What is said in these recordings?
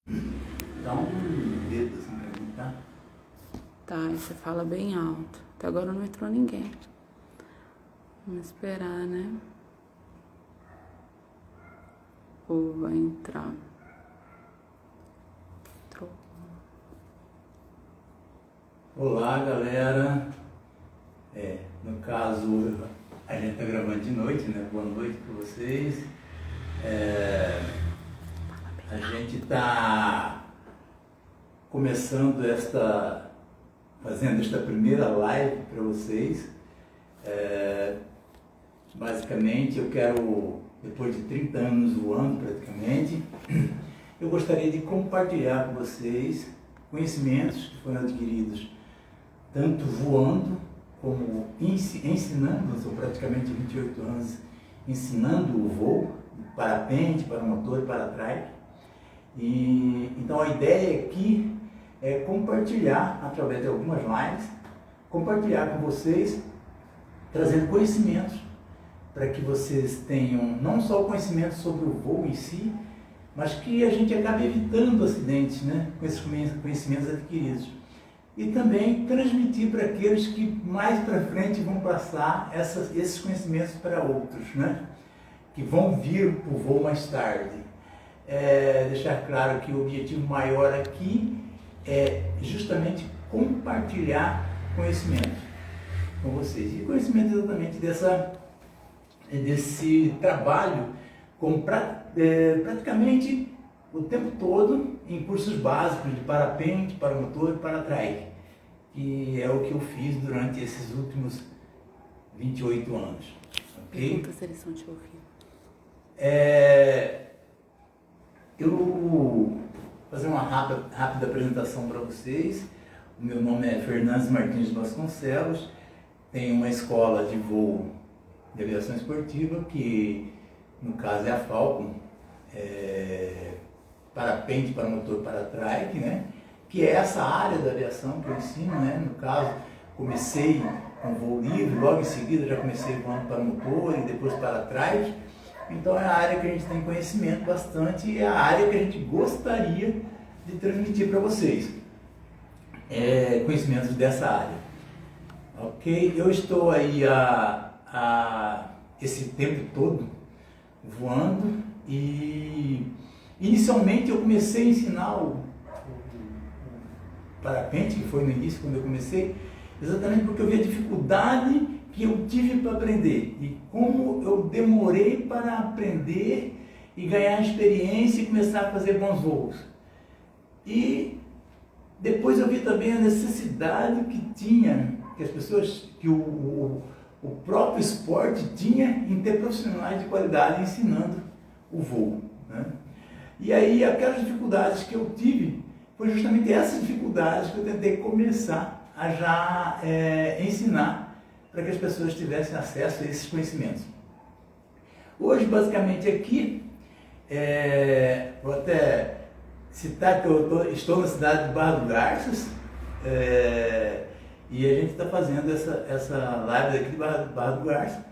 Dá um dedo assim pra mim, tá? Tá, e você fala bem alto. Até agora não entrou ninguém. Vamos esperar, né? Ou vai entrar? Entrou. Olá, galera. No caso, a gente tá gravando de noite, né? Boa noite pra vocês. A gente tá começando fazendo esta primeira live para vocês. Basicamente, eu quero, depois de 30 anos voando praticamente, eu gostaria de compartilhar com vocês conhecimentos que foram adquiridos tanto voando como ensinando. Sou praticamente 28 anos ensinando o voo, parapente, paramotor e paratrike. Então a ideia aqui é compartilhar, através de algumas lives, compartilhar com vocês, trazendo conhecimentos, para que vocês tenham não só o conhecimento sobre o voo em si, mas que a gente acabe evitando acidentes, né, com esses conhecimentos adquiridos. E também transmitir para aqueles que mais para frente vão passar esses conhecimentos para outros, né, que vão vir para o voo mais tarde. Deixar claro que o objetivo maior aqui é justamente compartilhar conhecimento com vocês. E conhecimento exatamente desse trabalho com praticamente o tempo todo em cursos básicos de parapente, paramotor e paratrike, que é o que eu fiz durante esses últimos 28 anos. Okay? Pergunta se eles vão te ouvir. Eu vou fazer uma rápida apresentação para vocês. O meu nome é Fernandes Martins Vasconcelos, tenho uma escola de voo de aviação esportiva, que no caso é a Falcon, parapente, paramotor, paratrike, né? Que é essa área da aviação que eu ensino, né? No caso, comecei com voo livre, logo em seguida já comecei voando paramotor e depois paratrike. Então é a área que a gente tem conhecimento bastante e é a área que a gente gostaria de transmitir para vocês. Conhecimentos dessa área. Ok? Eu estou aí esse tempo todo voando e inicialmente eu comecei a ensinar o parapente, que foi no início quando eu comecei, exatamente porque eu vi a dificuldade que eu tive para aprender e como eu demorei para aprender e ganhar experiência e começar a fazer bons voos. E depois eu vi também a necessidade que as pessoas, que o próprio esporte tinha em ter profissionais de qualidade ensinando o voo, né? E aí aquelas dificuldades que eu tive, foi justamente essas dificuldades que eu tentei começar a já ensinar, para que as pessoas tivessem acesso a esses conhecimentos. Hoje, basicamente, aqui, vou até citar que eu estou na cidade de Barra do Garças, e a gente está fazendo essa live daqui de Barra do Garças.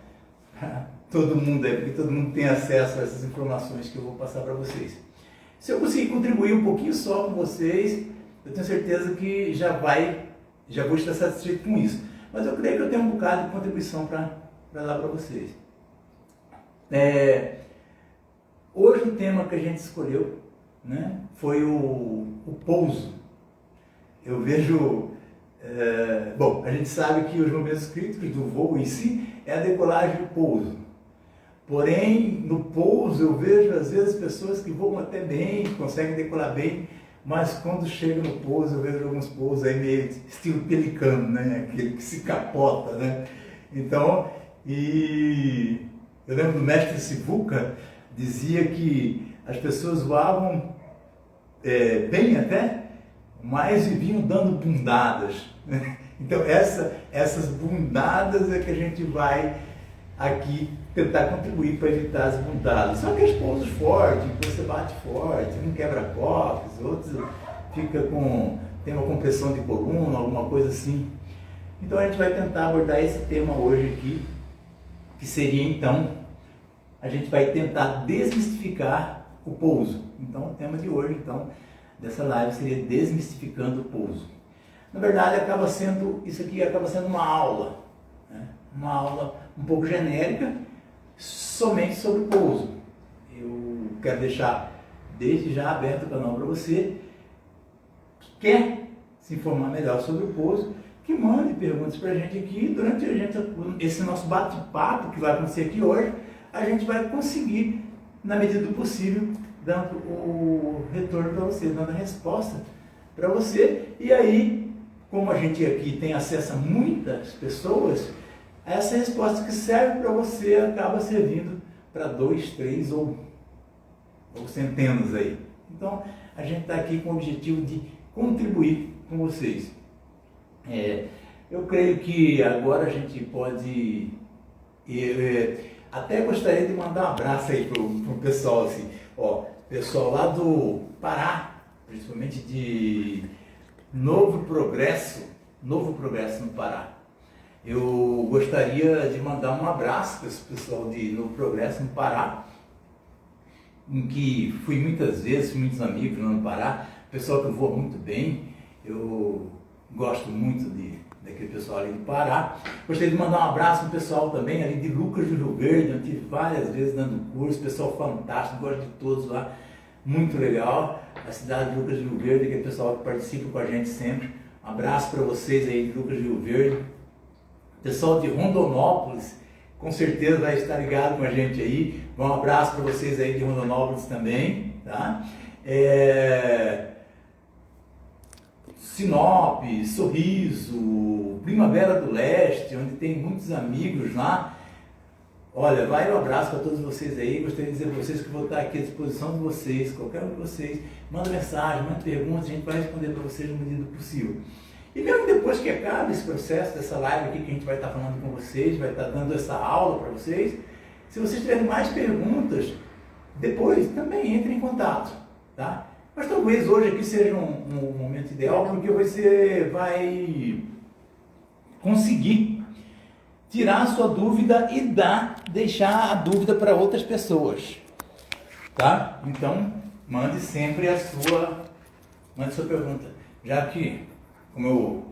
Todo mundo porque todo mundo tem acesso a essas informações que eu vou passar para vocês. Se eu conseguir contribuir um pouquinho só com vocês, eu tenho certeza que já vou estar satisfeito com isso. Mas eu creio que eu tenho um bocado de contribuição para dar para vocês. Hoje o tema que a gente escolheu, né, foi o pouso. Eu vejo... bom, a gente sabe que os momentos críticos do voo em si é a decolagem e o pouso. Porém, no pouso eu vejo às vezes pessoas que voam até bem, conseguem decolar bem, mas quando chega no pouso, eu vejo alguns pousos aí meio estilo pelicano, né? Aquele que se capota, né? Então, eu lembro do mestre Sivuca, dizia que as pessoas voavam bem até, mas viviam dando bundadas, né? Então, essas bundadas é que a gente vai aqui tentar contribuir para evitar as bundadas. São aqueles pousos fortes, que você bate forte, um quebra copos, outros tem uma compressão de coluna, alguma coisa assim. Então a gente vai tentar abordar esse tema hoje aqui, que seria então, a gente vai tentar desmistificar o pouso. Então o tema de hoje, então, dessa live seria Desmistificando o Pouso. Na verdade, isso aqui acaba sendo uma aula, né? Uma aula um pouco genérica, somente sobre o pouso. Eu quero deixar desde já aberto o canal para você que quer se informar melhor sobre o pouso, que mande perguntas para a gente aqui. Durante esse nosso bate-papo que vai acontecer aqui hoje, a gente vai conseguir, na medida do possível, dando o retorno para você, dando a resposta para você. E aí, como a gente aqui tem acesso a muitas pessoas, essa resposta que serve para você acaba servindo para 2, 3 ou centenas aí. Então, a gente está aqui com o objetivo de contribuir com vocês. Eu creio que agora a gente pode... até gostaria de mandar um abraço aí pro pessoal, assim, pessoal lá do Pará, principalmente de Novo Progresso no Pará. Eu gostaria de mandar um abraço para esse pessoal de Novo Progresso no Pará, em que fui muitas vezes, muitos amigos lá no Pará, pessoal que voa muito bem. Eu gosto muito daquele pessoal ali do Pará. Gostaria de mandar um abraço para o pessoal também ali de Lucas do Rio Verde, eu tive várias vezes dando curso, pessoal fantástico, gosto de todos lá, muito legal. A cidade de Lucas do Rio Verde, aquele pessoal que participa com a gente sempre. Um abraço para vocês aí de Lucas do Rio Verde. Pessoal de Rondonópolis, com certeza vai estar ligado com a gente aí. Um abraço para vocês aí de Rondonópolis também, tá? Sinop, Sorriso, Primavera do Leste, onde tem muitos amigos lá. Olha, vai um abraço para todos vocês aí. Gostaria de dizer para vocês que vou estar aqui à disposição de vocês, qualquer um de vocês. Manda mensagem, manda perguntas, a gente vai responder para vocês no medida do possível. E mesmo depois que acaba esse processo dessa live aqui que a gente vai estar falando com vocês, vai estar dando essa aula para vocês, se vocês tiverem mais perguntas, depois também entre em contato, tá? Mas talvez hoje aqui seja um momento ideal, porque você vai conseguir tirar a sua dúvida e deixar a dúvida para outras pessoas, tá? Então, mande sempre a sua pergunta, já que, como eu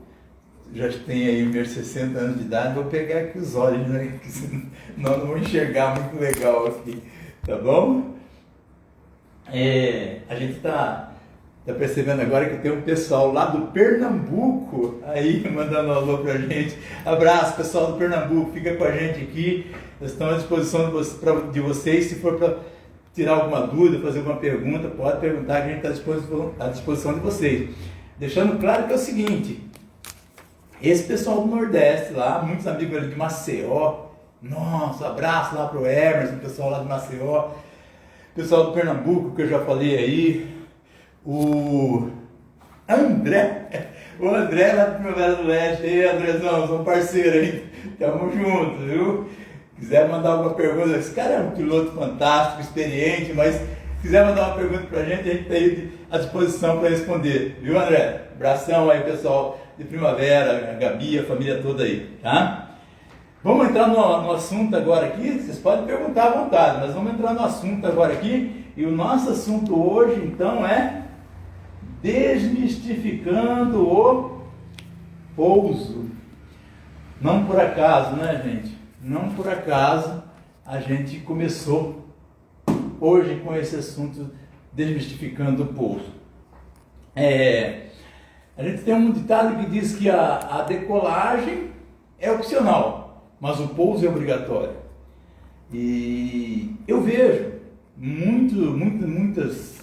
já tenho aí meus 60 anos de idade, vou pegar aqui os olhos, né? Que senão não vou enxergar muito legal aqui, tá bom? A gente está percebendo agora que tem um pessoal lá do Pernambuco aí mandando um alô pra gente. Abraço, pessoal do Pernambuco, fica com a gente aqui. Nós estamos à disposição de vocês. Se for para tirar alguma dúvida, fazer alguma pergunta, pode perguntar, que a gente está à disposição de vocês. Deixando claro que é o seguinte: esse pessoal do Nordeste lá, muitos amigos ali de Maceió, nossa, abraço lá pro Emerson, pessoal lá de Maceió, pessoal do Pernambuco, que eu já falei aí, o André lá do Primavera do Leste, ei Andrezão, sou um parceiro aí, tamo junto, viu? Quiser mandar alguma pergunta, esse cara é um piloto fantástico, experiente, mas se quiser mandar uma pergunta pra gente, a gente está aí à disposição para responder, viu André? Abração aí pessoal de Primavera, a Gabi, a família toda aí, tá? Vamos entrar no assunto agora aqui, vocês podem perguntar à vontade, mas vamos entrar no assunto agora aqui, e o nosso assunto hoje então é desmistificando o pouso. Não por acaso, né gente? Não por acaso a gente começou hoje com esse assunto desmistificando o pouso. A gente tem um ditado que diz que a decolagem é opcional, mas o pouso é obrigatório. E eu vejo muitos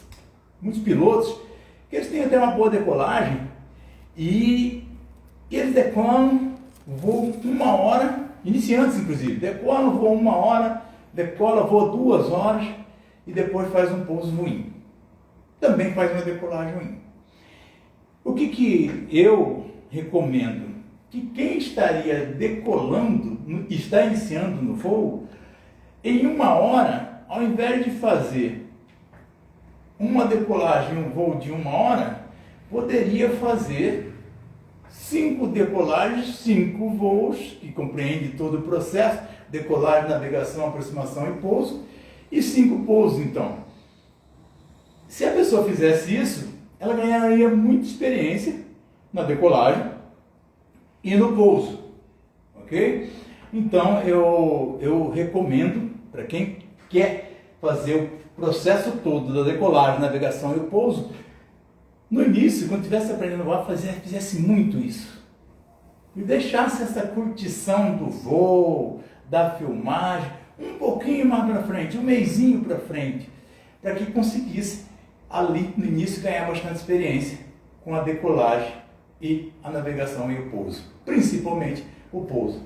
pilotos que eles têm até uma boa decolagem e eles decolam, voam 1 hora, iniciantes inclusive, decolam, voam 1 hora, decola, voa 2 horas e depois faz um pouso ruim. Também faz uma decolagem ruim. O que eu recomendo? Que quem estaria decolando, está iniciando no voo, em 1 hora, ao invés de fazer uma decolagem, um voo de 1 hora, poderia fazer 5 decolagens, 5 voos, que compreende todo o processo, decolagem, navegação, aproximação e pouso, e 5 pousos então. Se a pessoa fizesse isso, ela ganharia muita experiência na decolagem e no pouso, ok? Então eu recomendo para quem quer fazer o processo todo da decolagem, navegação e o pouso, no início, quando estivesse aprendendo a voar, fizesse muito isso. E deixasse essa curtição do voo, da filmagem, um pouquinho mais para frente, um mesinho para frente, para que conseguisse ali no início ganhar bastante experiência com a decolagem e a navegação e o pouso, principalmente o pouso.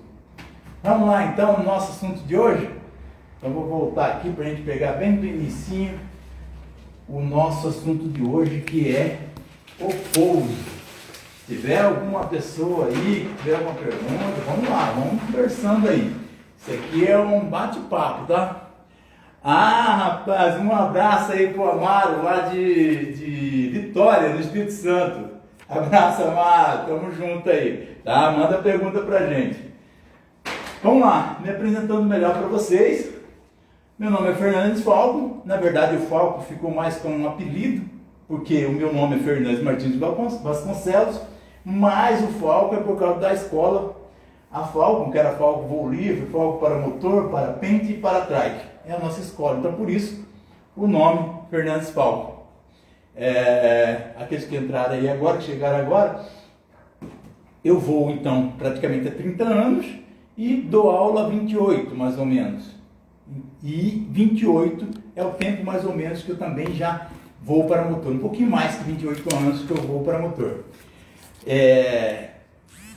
Vamos lá então no nosso assunto de hoje. Eu vou voltar aqui para a gente pegar bem do inicinho o nosso assunto de hoje, que é o pouso. Se tiver alguma pessoa aí que tiver alguma pergunta, vamos lá, vamos conversando aí. Isso aqui é um bate-papo, tá? Ah, rapaz, um abraço aí pro Amaro, lá de Vitória, no Espírito Santo. Abraço, Amaro, tamo junto aí, tá? Manda pergunta pra gente. Vamos lá, me apresentando melhor para vocês. Meu nome é Fernandes Falco. Na verdade, o Falco ficou mais como um apelido, porque o meu nome é Fernandes Martins Vasconcelos, mas o Falco é por causa da escola, a Falcon, que era Falco Voo Livre, Falco para motor, para pente e para trike. É a nossa escola, então por isso o nome Fernandes Falco. Aqueles que entraram aí agora, que chegaram agora, eu voo então praticamente há 30 anos e dou aula há 28 mais ou menos. E 28 é o tempo mais ou menos que eu também já vou para motor, um pouquinho mais que 28 anos que eu vou para motor.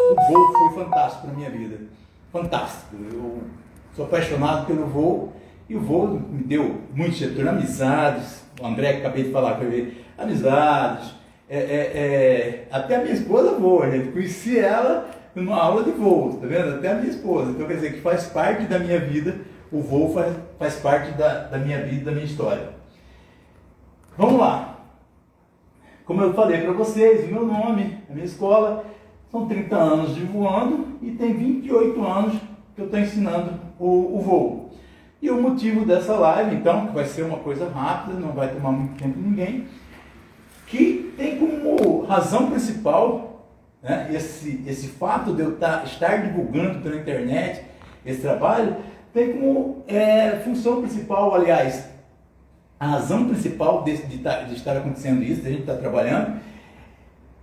O voo foi fantástico na minha vida, fantástico. Eu sou apaixonado pelo voo e o voo me deu muitos setores, amizades. O André, que acabei de falar com ele, amizades. Até a minha esposa voa, gente. Conheci ela numa aula de voo, tá vendo? Até a minha esposa. Então quer dizer que faz parte da minha vida, o voo faz parte da minha vida, da minha história. Vamos lá. Como eu falei para vocês, o meu nome, a minha escola, são 30 anos de voando e tem 28 anos que eu estou ensinando o voo. E o motivo dessa live, então, que vai ser uma coisa rápida, não vai tomar muito tempo de ninguém, que tem como razão principal, né, esse fato de eu estar divulgando pela internet esse trabalho, tem como função principal, aliás, a razão principal de estar acontecendo isso, de a gente estar trabalhando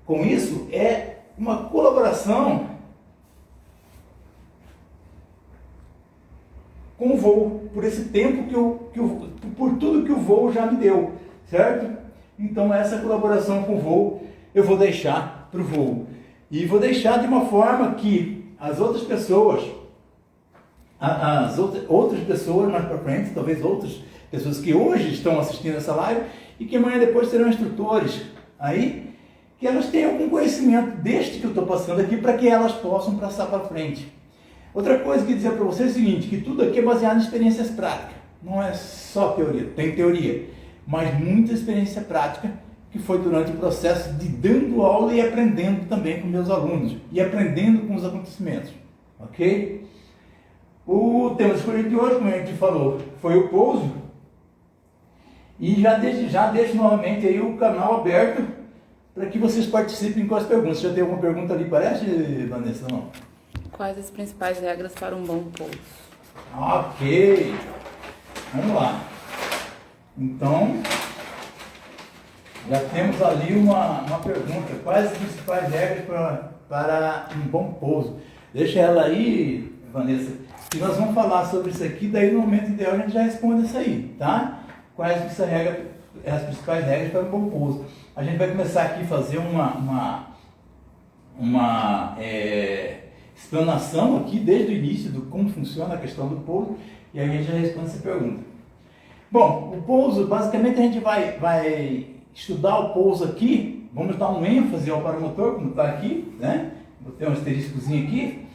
com isso, é uma colaboração com o voo, por esse tempo por tudo que o voo já me deu, certo? Então essa colaboração com o voo eu vou deixar para o voo. E vou deixar de uma forma que as outras pessoas, outras pessoas mais para frente, talvez outras pessoas que hoje estão assistindo essa live e que amanhã depois serão instrutores aí, que elas tenham algum conhecimento deste que eu estou passando aqui para que elas possam passar para frente. Outra coisa que eu dizer para vocês é o seguinte, que tudo aqui é baseado em experiências práticas. Não é só teoria, tem teoria, mas muita experiência prática que foi durante o processo de dando aula e aprendendo também com meus alunos e aprendendo com os acontecimentos, ok? O tema escolhido de hoje, como a gente falou, foi o pouso. E desde já deixo novamente aí o canal aberto para que vocês participem com as perguntas. Já tem alguma pergunta ali, parece, Vanessa? Não? Quais as principais regras para um bom pouso? Ok. Vamos lá. Então, já temos ali uma pergunta. Quais as principais regras para um bom pouso? Deixa ela aí, Vanessa, que nós vamos falar sobre isso aqui, daí no momento ideal a gente já responde isso aí, tá? Quais as principais regras para um bom pouso? A gente vai começar aqui a fazer uma explanação aqui desde o início de como funciona a questão do pouso e aí a gente já responde essa pergunta. Bom, o pouso, basicamente a gente vai estudar o pouso aqui, vamos dar um ênfase ao paramotor, como está aqui, né? Vou ter um asteriscozinho aqui,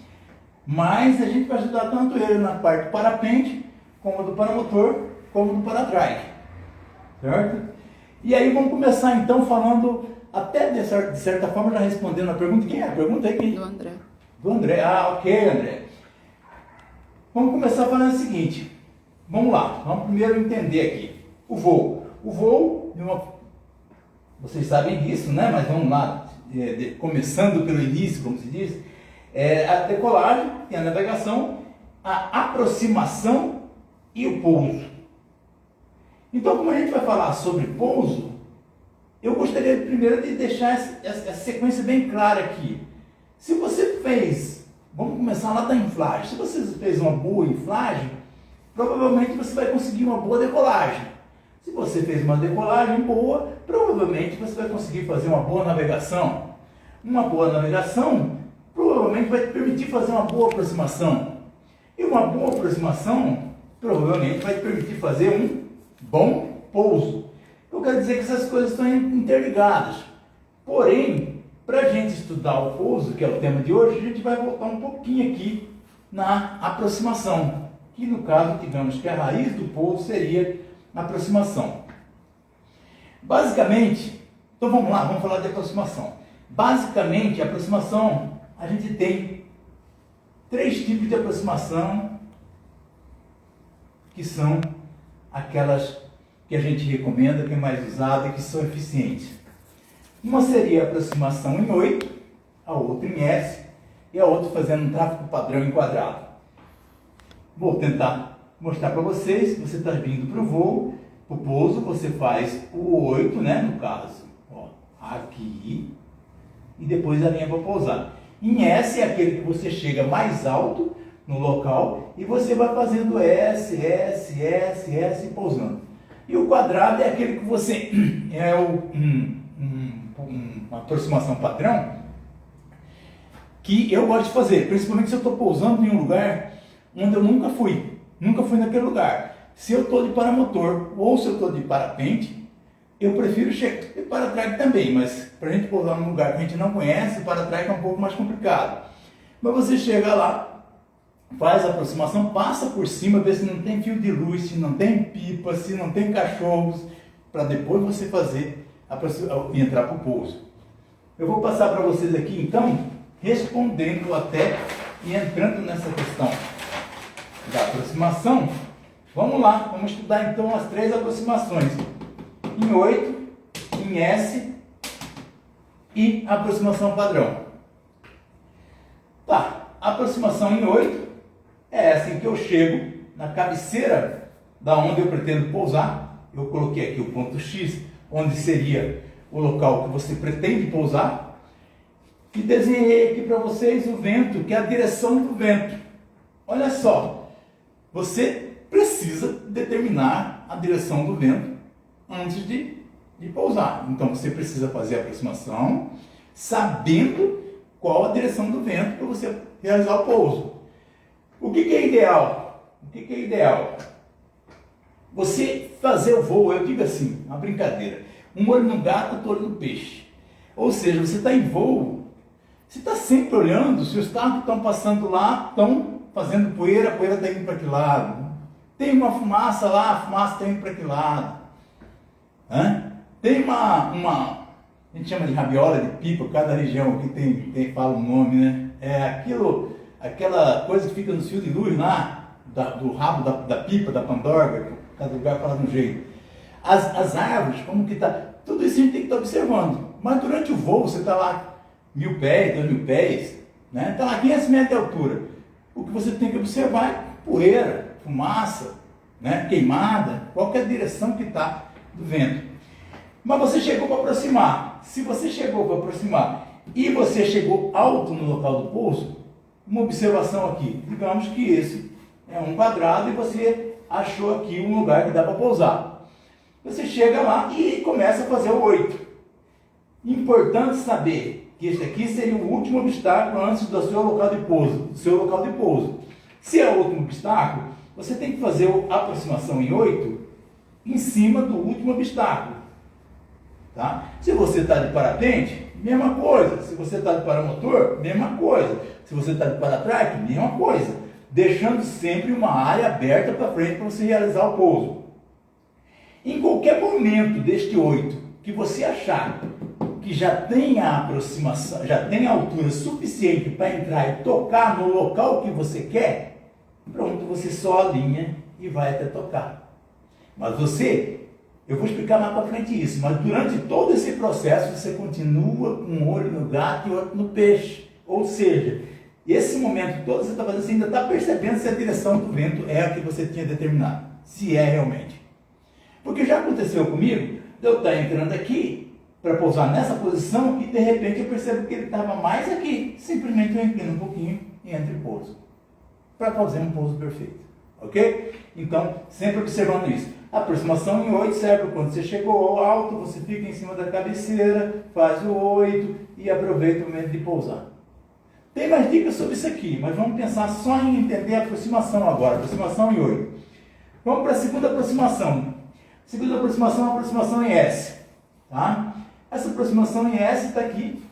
mas a gente vai estudar tanto ele na parte do parapente, como do paramotor, como do paratrike, certo? E aí vamos começar então falando, até de certa forma já respondendo a pergunta. Quem é a pergunta aí? Do André. Do André, ok, André. Vamos começar falando o seguinte, vamos lá, vamos primeiro entender aqui o voo. O voo, vocês sabem disso, né? Mas vamos lá, começando pelo início, como se diz, a decolagem e a navegação, a aproximação e o pouso. Então, como a gente vai falar sobre pouso, eu gostaria primeiro de deixar essa sequência bem clara aqui. Se você fez, vamos começar lá da inflagem, se você fez uma boa inflagem, provavelmente você vai conseguir uma boa decolagem. Se você fez uma decolagem boa, provavelmente você vai conseguir fazer uma boa navegação. Uma boa navegação provavelmente vai te permitir fazer uma boa aproximação. E uma boa aproximação provavelmente vai te permitir fazer um bom pouso. Eu quero dizer que essas coisas estão interligadas. Porém, para a gente estudar o pouso, que é o tema de hoje, a gente vai voltar um pouquinho aqui na aproximação. Que no caso, digamos que a raiz do pouso seria a aproximação. Basicamente, então vamos lá, vamos falar de aproximação. Basicamente, a aproximação, a gente tem 3 tipos de aproximação que são aquelas que a gente recomenda, que é mais usada e que são eficientes. Uma seria a aproximação em 8, a outra em S e a outra fazendo um tráfego padrão em quadrado. Vou tentar mostrar para vocês. Você está vindo para o voo, para o pouso, você faz o 8, né, no caso, ó, aqui, e depois a linha para pousar. Em S é aquele que você chega mais alto no local e você vai fazendo S, S, S, S e pousando. E o quadrado é aquele que você uma aproximação padrão que eu gosto de fazer, principalmente se eu estou pousando em um lugar onde eu nunca fui naquele lugar. Se eu estou de paramotor ou se eu estou de parapente, eu prefiro chegar de para-trás também, mas para a gente pousar num lugar que a gente não conhece, para-trás é um pouco mais complicado. Mas você chega lá, faz a aproximação, passa por cima, vê se não tem fio de luz, se não tem pipa, se não tem cachorros, para depois você fazer e entrar para o pouso. Eu vou passar para vocês aqui então, respondendo até e entrando nessa questão da aproximação. Vamos lá, vamos estudar então as 3 aproximações. Em 8, em S e a aproximação padrão. Tá, a aproximação em 8 é essa em que eu chego na cabeceira da onde eu pretendo pousar. Eu coloquei aqui o ponto X, onde seria o local que você pretende pousar. E desenhei aqui para vocês o vento, que é a direção do vento. Olha só, você precisa determinar a direção do vento antes de pousar. Então você precisa fazer a aproximação sabendo qual a direção do vento para você realizar o pouso. O que é ideal? O que é ideal? Você fazer o voo, eu digo assim, uma brincadeira, um olho no gato, outro olho no peixe. Ou seja, você está em voo, você está sempre olhando se os carros que estão passando lá estão fazendo poeira, a poeira está indo para que lado. Tem uma fumaça lá, a fumaça está indo para que lado. Tem a gente chama de rabiola, de pipa, cada região aqui fala um nome, né? É aquela coisa que fica no fio de luz lá, do rabo da pipa, da pandorga, cada lugar fala de um jeito. As árvores, como que está, tudo isso a gente tem que estar observando. Mas durante o voo, você está lá 1000 pés, 2000 pés, né? Está lá 500 metros de altura. O que você tem que observar é poeira, fumaça, né? Queimada, qual que é a direção que está do vento. Mas você chegou para aproximar. Se você chegou para aproximar e você chegou alto no local do pouso, uma observação aqui. Digamos que esse é um quadrado e você achou aqui um lugar que dá para pousar. Você chega lá e começa a fazer o 8. Importante saber que esse aqui seria o último obstáculo antes do seu local de pouso. Se é o último obstáculo, você tem que fazer a aproximação em 8 em cima do último obstáculo. Tá? Se você está de parapente, mesma coisa. Se você está de paramotor, mesma coisa. Se você está de para-trás, mesma coisa. Deixando sempre uma área aberta para frente para você realizar o pouso. Em qualquer momento deste 8 que você achar que já tem a aproximação, já tem a altura suficiente para entrar e tocar no local que você quer, pronto, você só alinha e vai até tocar. Mas você Eu vou explicar mais para frente isso, mas durante todo esse processo você continua com um olho no gato e outro no peixe. Ou seja, esse momento todo você está fazendo, você ainda está percebendo se a direção do vento é a que você tinha determinado, se é realmente. Porque já aconteceu comigo, de eu estar entrando aqui para pousar nessa posição e de repente eu percebo que ele estava mais aqui. Simplesmente eu inclino um pouquinho e entro em pouso, para fazer um pouso perfeito. Ok? Então, sempre observando isso. A aproximação em 8 serve quando você chegou ao alto, você fica em cima da cabeceira, faz o 8 e aproveita o momento de pousar. Tem mais dicas sobre isso aqui, mas vamos pensar só em entender a aproximação agora. Aproximação em 8. Vamos para a segunda aproximação. A segunda aproximação é a aproximação em S. Tá? Essa aproximação em S está aqui,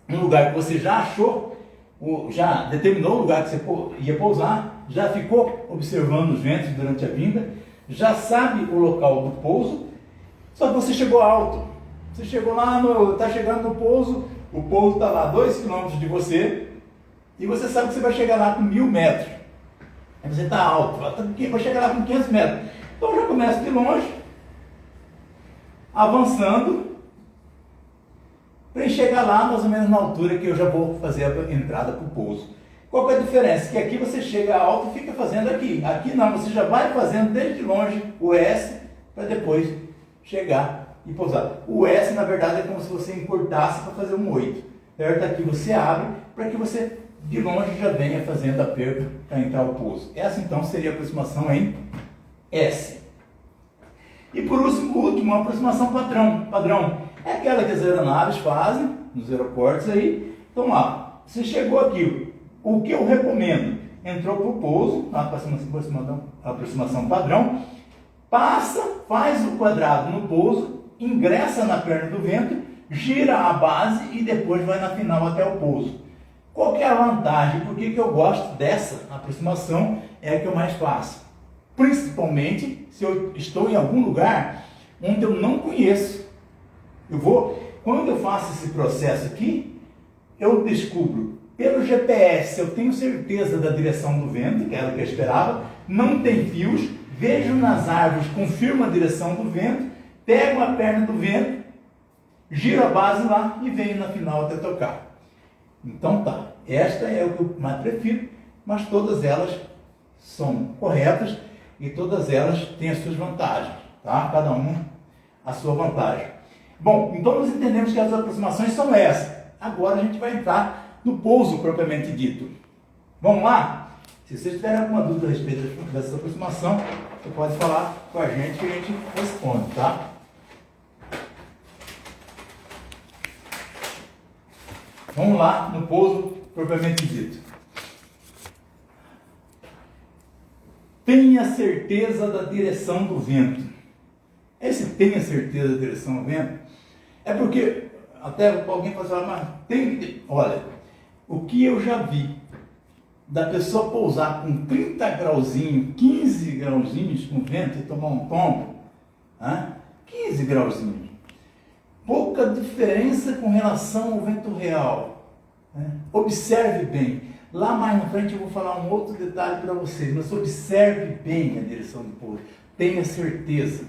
um lugar que você já achou, já determinou o lugar que você ia pousar, já ficou observando os ventos durante a vinda, já sabe o local do pouso, só que você chegou alto. Você chegou lá, está chegando no pouso, o pouso está lá a 2 km de você, e você sabe que você vai chegar lá com 1000 metros. Aí você está alto, vai chegar lá com 500 metros. Então já começa de longe, avançando, para chegar lá mais ou menos na altura que eu já vou fazer a entrada para o pouso. Qual que é a diferença? Que aqui você chega alto e fica fazendo aqui. Aqui não, você já vai fazendo desde longe o S para depois chegar e pousar. O S, na verdade, é como se você encurtasse para fazer um 8. Certo? Aqui você abre para que você de longe já venha fazendo a perca para entrar o pouso. Essa então seria a aproximação em S. E por último, a aproximação padrão. É aquela que as aeronaves fazem nos aeroportos aí. Então lá, você chegou aqui. O que eu recomendo? Entrou para o pouso, a aproximação padrão, passa, faz o quadrado no pouso, ingressa na perna do vento, gira a base e depois vai na final até o pouso. Qual que é a vantagem? Por que eu gosto dessa aproximação? É a que eu mais faço. Principalmente se eu estou em algum lugar onde eu não conheço. Quando eu faço esse processo aqui, eu descubro pelo GPS, eu tenho certeza da direção do vento, que era o que eu esperava, não tem fios, vejo nas árvores, confirmo a direção do vento, pego a perna do vento, giro a base lá e venho na final até tocar. Então tá, esta é o que eu mais prefiro, mas todas elas são corretas e todas elas têm as suas vantagens, tá? Cada uma a sua vantagem. Bom, então nós entendemos que as aproximações são essas. Agora a gente vai entrar no pouso propriamente dito. Vamos lá? Se vocês tiverem alguma dúvida a respeito dessa aproximação, você pode falar com a gente que a gente responde, tá? Vamos lá no pouso propriamente dito. Tenha certeza da direção do vento. Esse tenha certeza da direção do vento é porque até alguém pode falar, mas tem que ter. Olha, o que eu já vi da pessoa pousar com 30 grauzinhos, 15 grauzinhos com vento e tomar um tombo, 15 grauzinhos. Pouca diferença com relação ao vento real. Observe bem. Lá mais na frente eu vou falar um outro detalhe para vocês, mas observe bem a direção do pouso. Tenha certeza.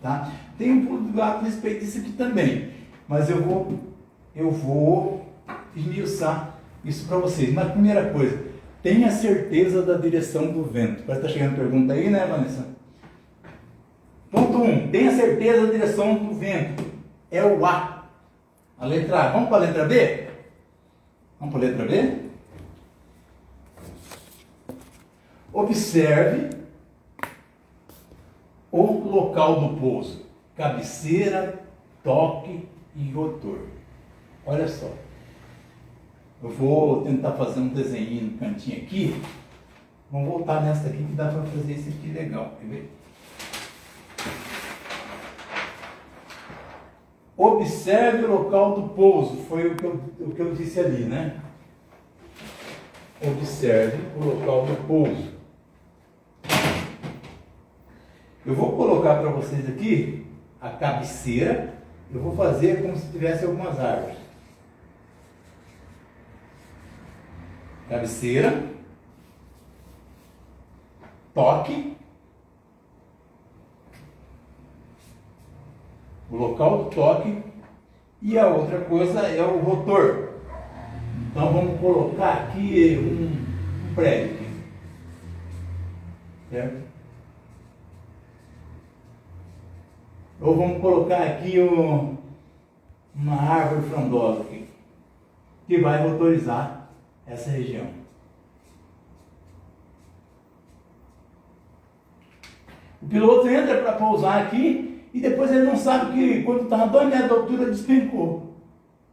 Tá? Tem um pulo do gato a respeito disso aqui também, mas eu vou esmiuçar isso para vocês. Mas primeira coisa, tenha certeza da direção do vento. Parece que está chegando pergunta aí, né, Vanessa? Ponto 1. Tenha certeza da direção do vento. É o A. A letra A. Vamos para a letra B? Vamos para a letra B? Observe o local do pouso. Cabeceira, toque e rotor. Olha só. Eu vou tentar fazer um desenho no cantinho aqui. Vamos voltar nessa aqui que dá para fazer isso aqui legal. Quer ver? Observe o local do pouso. Foi o que eu disse ali, né? Observe o local do pouso. Eu vou colocar para vocês aqui a cabeceira. Eu vou fazer como se tivesse algumas árvores. Cabeceira, toque o local do toque, e a outra coisa é o rotor. Então vamos colocar aqui um prédio, certo? Ou vamos colocar aqui uma árvore frondosa aqui, que vai rotorizar essa região. O piloto entra para pousar aqui e depois ele não sabe que quando está a 2 metros de altura despencou.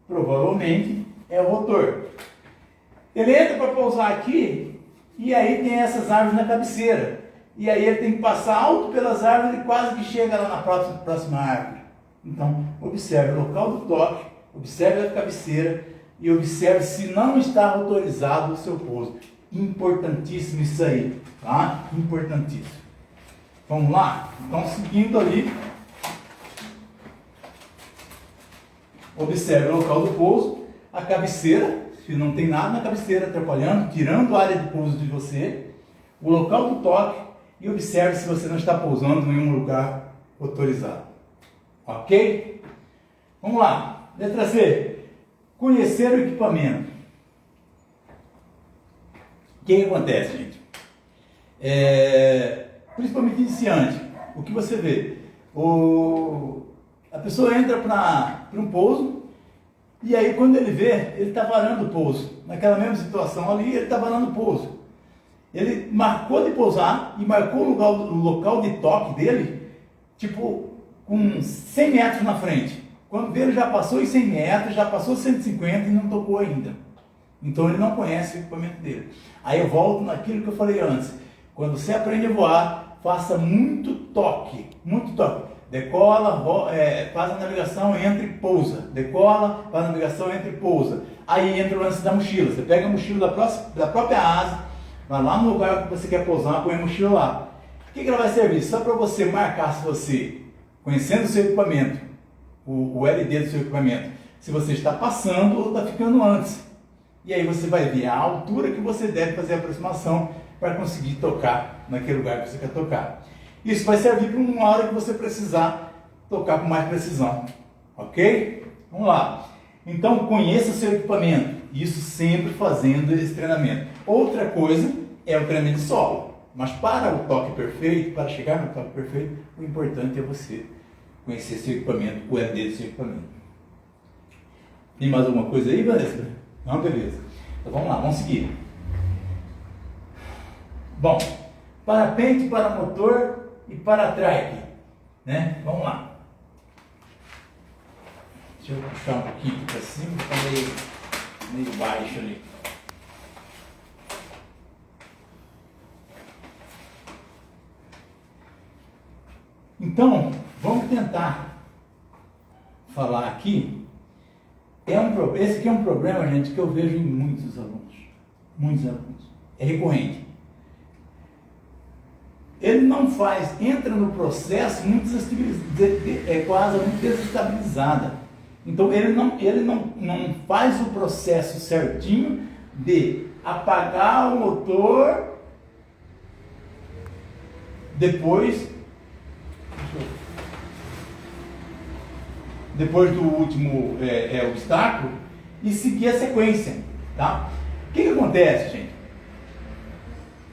Provavelmente é o rotor. Ele entra para pousar aqui e aí tem essas árvores na cabeceira. E aí ele tem que passar alto pelas árvores e quase que chega lá na próxima árvore. Então, observe o local do toque, observe a cabeceira e observe se não está autorizado o seu pouso. Importantíssimo isso aí, tá? Importantíssimo. Vamos lá? Então, seguindo ali, observe o local do pouso, a cabeceira, se não tem nada na cabeceira atrapalhando, tirando a área de pouso de você, o local do toque e observe se você não está pousando em um lugar autorizado. Ok? Vamos lá. Letra C. Conhecer o equipamento. O que acontece, gente? Principalmente iniciante, o que você vê? A pessoa entra para um pouso e aí quando ele vê, ele está varando o pouso. Naquela mesma situação ali, ele está varando o pouso. Ele marcou de pousar e marcou o local de toque dele, tipo, com 100 metros na frente. Quando vê, ele já passou os 100 metros, já passou 150 e não tocou ainda. Então ele não conhece o equipamento dele. Aí eu volto naquilo que eu falei antes. Quando você aprende a voar, faça muito toque. Muito toque. Decola, faz a navegação, entra e pousa. Decola, faz a navegação, entra e pousa. Aí entra o lance da mochila. Você pega a mochila da própria asa, vai lá no lugar que você quer pousar, põe a mochila lá. O que ela vai servir? Só para você marcar se você, conhecendo o seu equipamento, o LD do seu equipamento, se você está passando ou está ficando antes. E aí você vai ver a altura que você deve fazer a aproximação para conseguir tocar naquele lugar que você quer tocar. Isso vai servir para uma hora que você precisar tocar com mais precisão. Ok? Vamos lá. Então, conheça o seu equipamento. Isso sempre fazendo esse treinamento. Outra coisa é o treinamento de solo. Mas para o toque perfeito, para chegar no toque perfeito, o importante é você conhecer seu equipamento, o LD do seu equipamento. Tem mais alguma coisa aí, Vanessa? Não? Beleza. Então vamos lá, vamos seguir. Bom, parapente, paramotor e para-trike, né? Vamos lá. Deixa eu puxar um pouquinho aqui para cima, está meio baixo ali. Então, vamos tentar falar aqui. Esse aqui é um problema, gente, que eu vejo em muitos alunos. Muitos alunos. É recorrente. Ele não faz, entra no processo muito com a asa muito desestabilizada. Então ele não faz o processo certinho de apagar o motor depois do último obstáculo e seguir a sequência, tá? O que acontece, gente?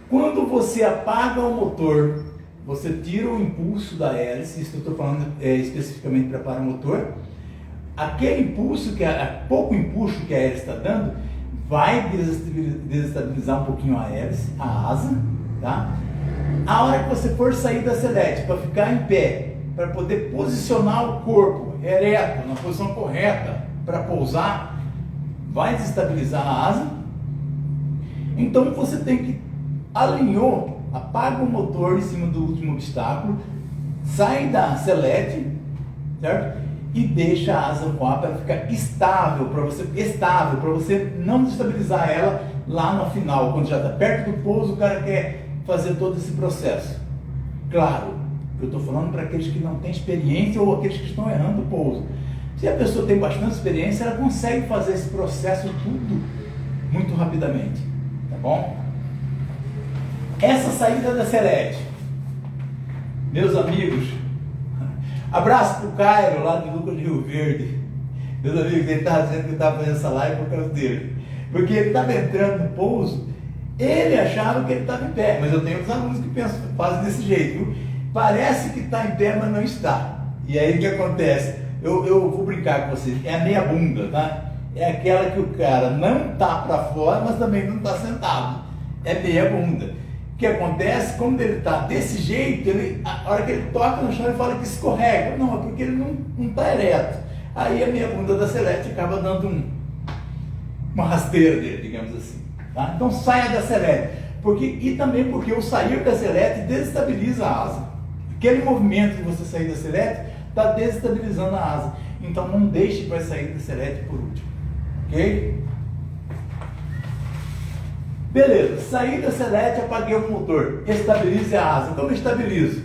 Quando você apaga o motor, você tira o impulso da hélice, isso que eu estou falando especificamente para paramotor, aquele impulso, pouco impulso que a hélice está dando, vai desestabilizar um pouquinho a hélice, a asa, tá? A hora que você for sair da selete, para ficar em pé, para poder posicionar o corpo ereto, na posição correta, para pousar, vai desestabilizar a asa. Então você tem que alinhou, apaga o motor em cima do último obstáculo, sai da selete, certo? E deixa a asa voar para ficar estável, para você não desestabilizar ela lá no final, quando já está perto do pouso, o cara quer fazer todo esse processo. Claro, eu estou falando para aqueles que não têm experiência ou aqueles que estão errando o pouso. Se a pessoa tem bastante experiência, ela consegue fazer esse processo tudo muito rapidamente, tá bom? Essa saída da selete, meus amigos, Abraço pro Cairo, lá de Lucas de Rio Verde. Meus amigos, ele estava dizendo que eu estava fazendo essa live por causa dele. Porque ele estava entrando no pouso, ele achava que ele estava em pé. Mas eu tenho outros alunos que pensam, fazem desse jeito, viu? Parece que está em pé, mas não está. E aí o que acontece? Eu vou brincar com vocês. É a meia bunda, tá? É aquela que o cara não está para fora, mas também não está sentado. É meia bunda. O que acontece? Quando ele está desse jeito, a hora que ele toca no chão, ele fala que escorrega. Não, é porque ele não está ereto. Aí a meia bunda da Celeste acaba dando uma rasteira dele, digamos assim. Tá? Então saia da Celeste. E também porque o sair da Celeste desestabiliza a asa. Aquele movimento de você sair da Celeste está desestabilizando a asa. Então não deixe para sair da Celeste por último. Ok? Beleza, saí da Celeste, apaguei o motor. Estabilize a asa. Como eu estabilizo?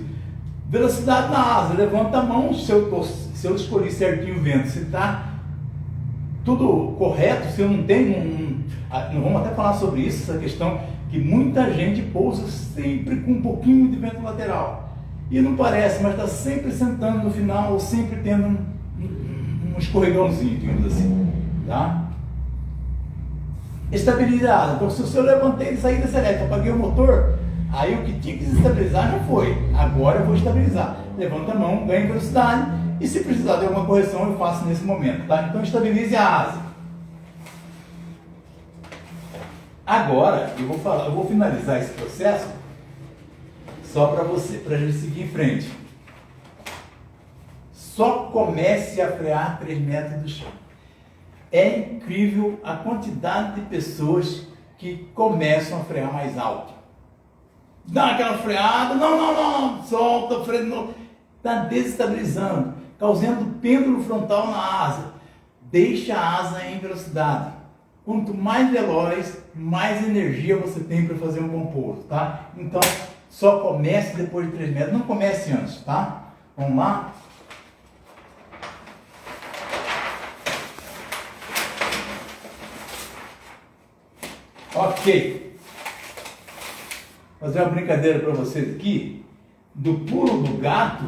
Velocidade na asa. Levanta a mão se eu escolhi certinho o vento. Se está tudo correto, se eu não tenho não vamos até falar sobre isso, essa questão que muita gente pousa sempre com um pouquinho de vento lateral. E não parece, mas está sempre sentando no final, ou sempre tendo um escorregãozinho, digamos assim. Tá? Estabilizado. Então, se eu levantei e saí da Celeste, apaguei o motor, aí o que tinha que se estabilizar já foi. Agora eu vou estabilizar. Levanta a mão, ganha velocidade, e se precisar de alguma correção, eu faço nesse momento. Tá? Então, estabilize a asa. Agora, eu vou finalizar esse processo só para a gente seguir em frente. Só comece a frear 3 metros do chão. É incrível a quantidade de pessoas que começam a frear mais alto. Dá aquela freada, não, solta, freio, está desestabilizando, causando pêndulo frontal na asa. Deixa a asa em velocidade. Quanto mais veloz, mais energia você tem para fazer um bom pouso, tá? Então, só comece depois de 3 metros, não comece antes, tá? Vamos lá? Ok. Vou fazer uma brincadeira para vocês aqui, do pulo do gato,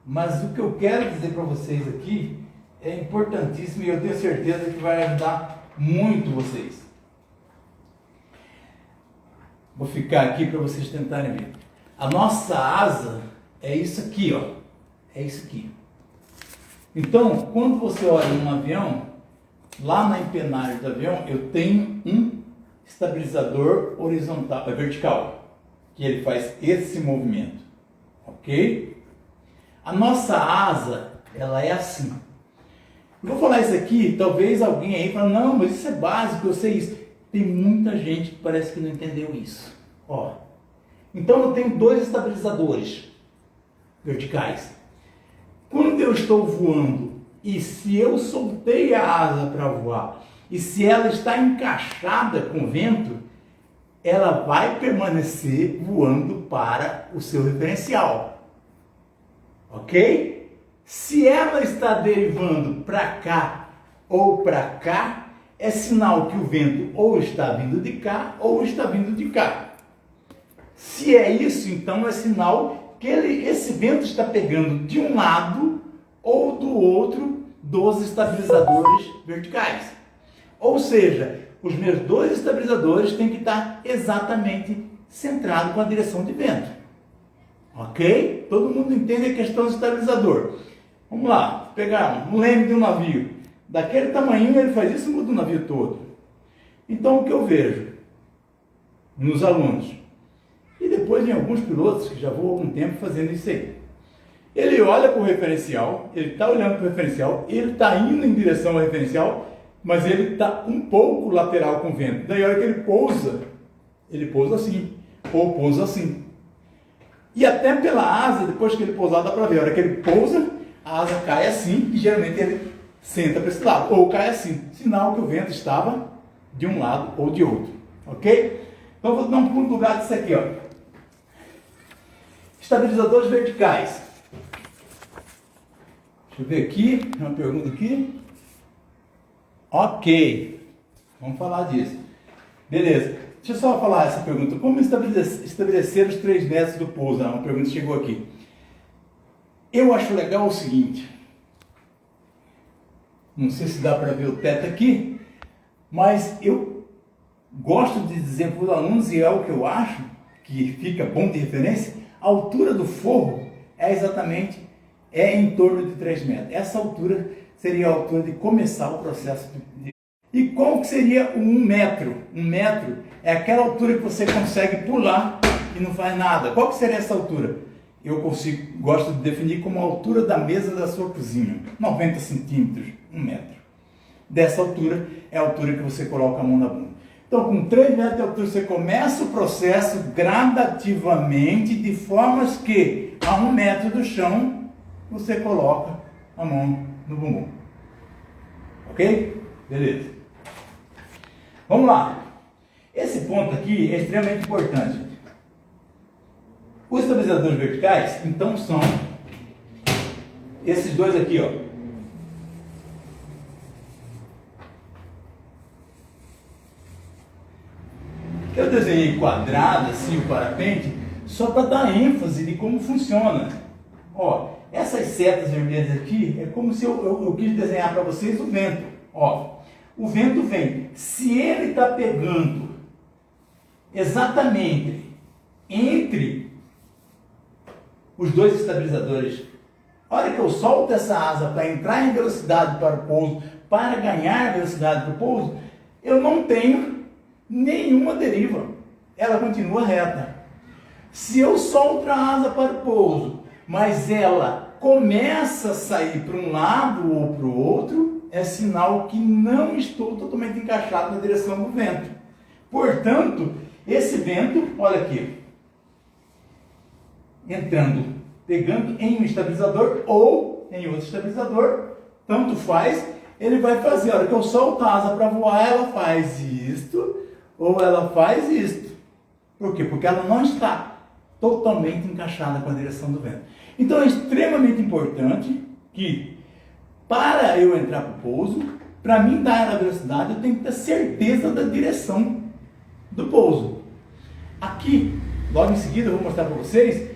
mas o que eu quero dizer para vocês aqui é importantíssimo e eu tenho certeza que vai ajudar muito vocês. Vou ficar aqui para vocês tentarem ver. A nossa asa é isso aqui, ó. É isso aqui. Então, quando você olha um avião, lá na empenagem do avião, eu tenho um estabilizador horizontal, vertical, que ele faz esse movimento, ok? A nossa asa, ela é assim. Eu vou falar isso aqui, talvez alguém aí fale, não, mas isso é básico, eu sei isso. Tem muita gente que parece que não entendeu isso. Ó, então eu tenho 2 estabilizadores verticais. Quando eu estou voando e se eu soltei a asa para voar e se ela está encaixada com o vento, ela vai permanecer voando para o seu referencial. Ok? Se ela está derivando para cá ou para cá, é sinal que o vento ou está vindo de cá ou está vindo de cá. Se é isso, então é sinal que esse vento está pegando de um lado ou do outro dos estabilizadores verticais. Ou seja, os meus 2 estabilizadores têm que estar exatamente centrados com a direção de vento. Ok? Todo mundo entende a questão do estabilizador. Vamos lá, pegar um leme de um navio. Daquele tamanho ele faz isso e muda o navio todo. Então o que eu vejo nos alunos, e depois em alguns pilotos que já vou há algum tempo fazendo isso aí. Ele olha para o referencial, ele está olhando para o referencial, ele está indo em direção ao referencial, mas ele está um pouco lateral com o vento. Daí a hora que ele pousa assim, ou pousa assim. E até pela asa, depois que ele pousar, dá para ver. A hora que ele pousa, a asa cai assim e geralmente ele senta para esse lado, ou cai assim. Sinal que o vento estava de um lado ou de outro. Ok? Então eu vou dar um pulo do gato disso aqui, ó. Estabilizadores verticais. Deixa eu ver aqui, uma pergunta aqui. Ok, vamos falar disso. Beleza, deixa eu só falar essa pergunta. Como estabelecer os 3 metros do pouso? Uma pergunta chegou aqui. eu acho legal o seguinte, não sei se dá para ver o teto aqui, mas eu gosto de dizer para os alunos, e é o que eu acho, que fica bom de referência, a altura do forro é exatamente em torno de 3 metros. Essa altura seria a altura de começar o processo de... E qual que seria o 1 metro? 1 metro é aquela altura que você consegue pular e não faz nada. Qual que seria essa altura? Eu gosto de definir como a altura da mesa da sua cozinha. 90 centímetros, 1 metro. Dessa altura é a altura que você coloca a mão na bunda. Então, com 3 metros de altura, você começa o processo gradativamente, de formas que a 1 metro do chão, você coloca a mão no bumbum. Ok? Beleza. Vamos lá. Esse ponto aqui é extremamente importante. Os estabilizadores verticais, então, são esses dois aqui, ó. Eu desenhei quadrado, assim, o parapente, só para dar ênfase de como funciona. Ó, essas setas vermelhas aqui, é como se eu quis desenhar para vocês o vento. Ó, o vento vem. Se ele está pegando exatamente entre os dois estabilizadores, a hora que eu solto essa asa para entrar em velocidade para o pouso, para ganhar velocidade para o pouso, eu não tenho nenhuma deriva, ela continua reta. Se eu solto a asa para o pouso, mas ela começa a sair para um lado ou para o outro, é sinal que não estou totalmente encaixado na direção do vento. Portanto, esse vento, olha aqui, entrando, pegando em um estabilizador ou em outro estabilizador, tanto faz, ele vai fazer, a hora que eu solto a asa para voar, ela faz isto, ou ela faz isto. Por quê? Porque ela não está totalmente encaixada com a direção do vento. Então é extremamente importante que, para eu entrar para o pouso, para mim dar a velocidade, eu tenho que ter certeza da direção do pouso. Aqui, logo em seguida, eu vou mostrar para vocês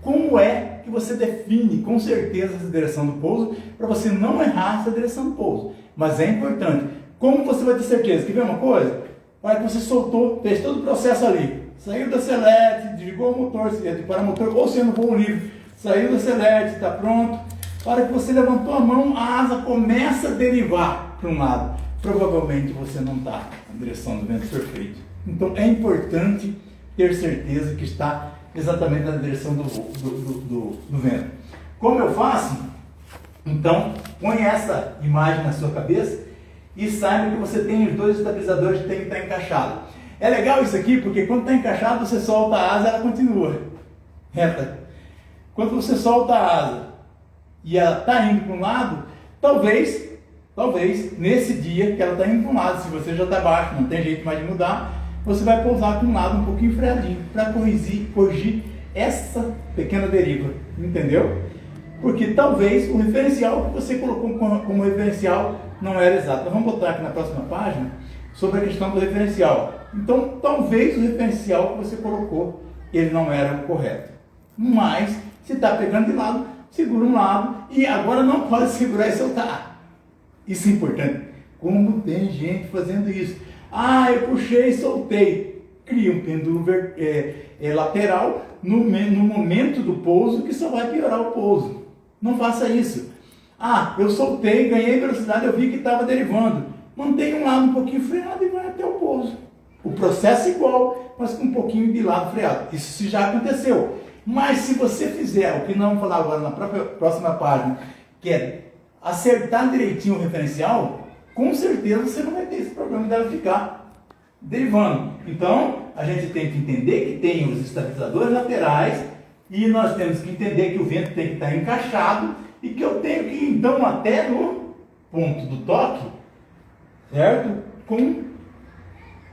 como é que você define com certeza essa direção do pouso, para você não errar essa direção do pouso. Mas é importante. Como você vai ter certeza? Quer ver uma coisa? Olha que você soltou, fez todo o processo ali. Saiu da Select, desligou o motor, de paramotor, ou sendo voo livre. Saiu da Select, está pronto. A hora que você levantou a mão, a asa começa a derivar para um lado. Provavelmente você não está na direção do vento perfeito. Então é importante ter certeza que está exatamente na direção do vento. Como eu faço? Então, põe essa imagem na sua cabeça e saiba que você tem os dois estabilizadores que tem que estar encaixados. É legal isso aqui, porque quando está encaixado, você solta a asa e ela continua reta. Quando você solta a asa e ela está indo para um lado, talvez, nesse dia que ela está indo para um lado, se você já está baixo, não tem jeito mais de mudar, você vai pousar para um lado um pouquinho freadinho, para corrigir essa pequena deriva, entendeu? Porque talvez o referencial que você colocou como referencial não era exato. Nós vamos botar aqui na próxima página sobre a questão do referencial. Então, talvez o referencial que você colocou, ele não era o correto. Mas, se está pegando de lado, segura um lado e agora não pode segurar e soltar. Isso é importante. Como tem gente fazendo isso? Ah, eu puxei e soltei. Cria um pêndulo lateral no momento do pouso, que só vai piorar o pouso. Não faça isso. Ah, eu soltei, ganhei velocidade, eu vi que estava derivando. Mantenha um lado um pouquinho freado e vai até o pouso. O processo é igual, mas com um pouquinho de lado freado. Isso já aconteceu. Mas se você fizer, o que nós vamos falar agora na próxima página, que é acertar direitinho o referencial, com certeza você não vai ter esse problema dela ficar derivando. Então, a gente tem que entender que tem os estabilizadores laterais e nós temos que entender que o vento tem que estar encaixado e que eu tenho que ir, então, até no ponto do toque, certo? Com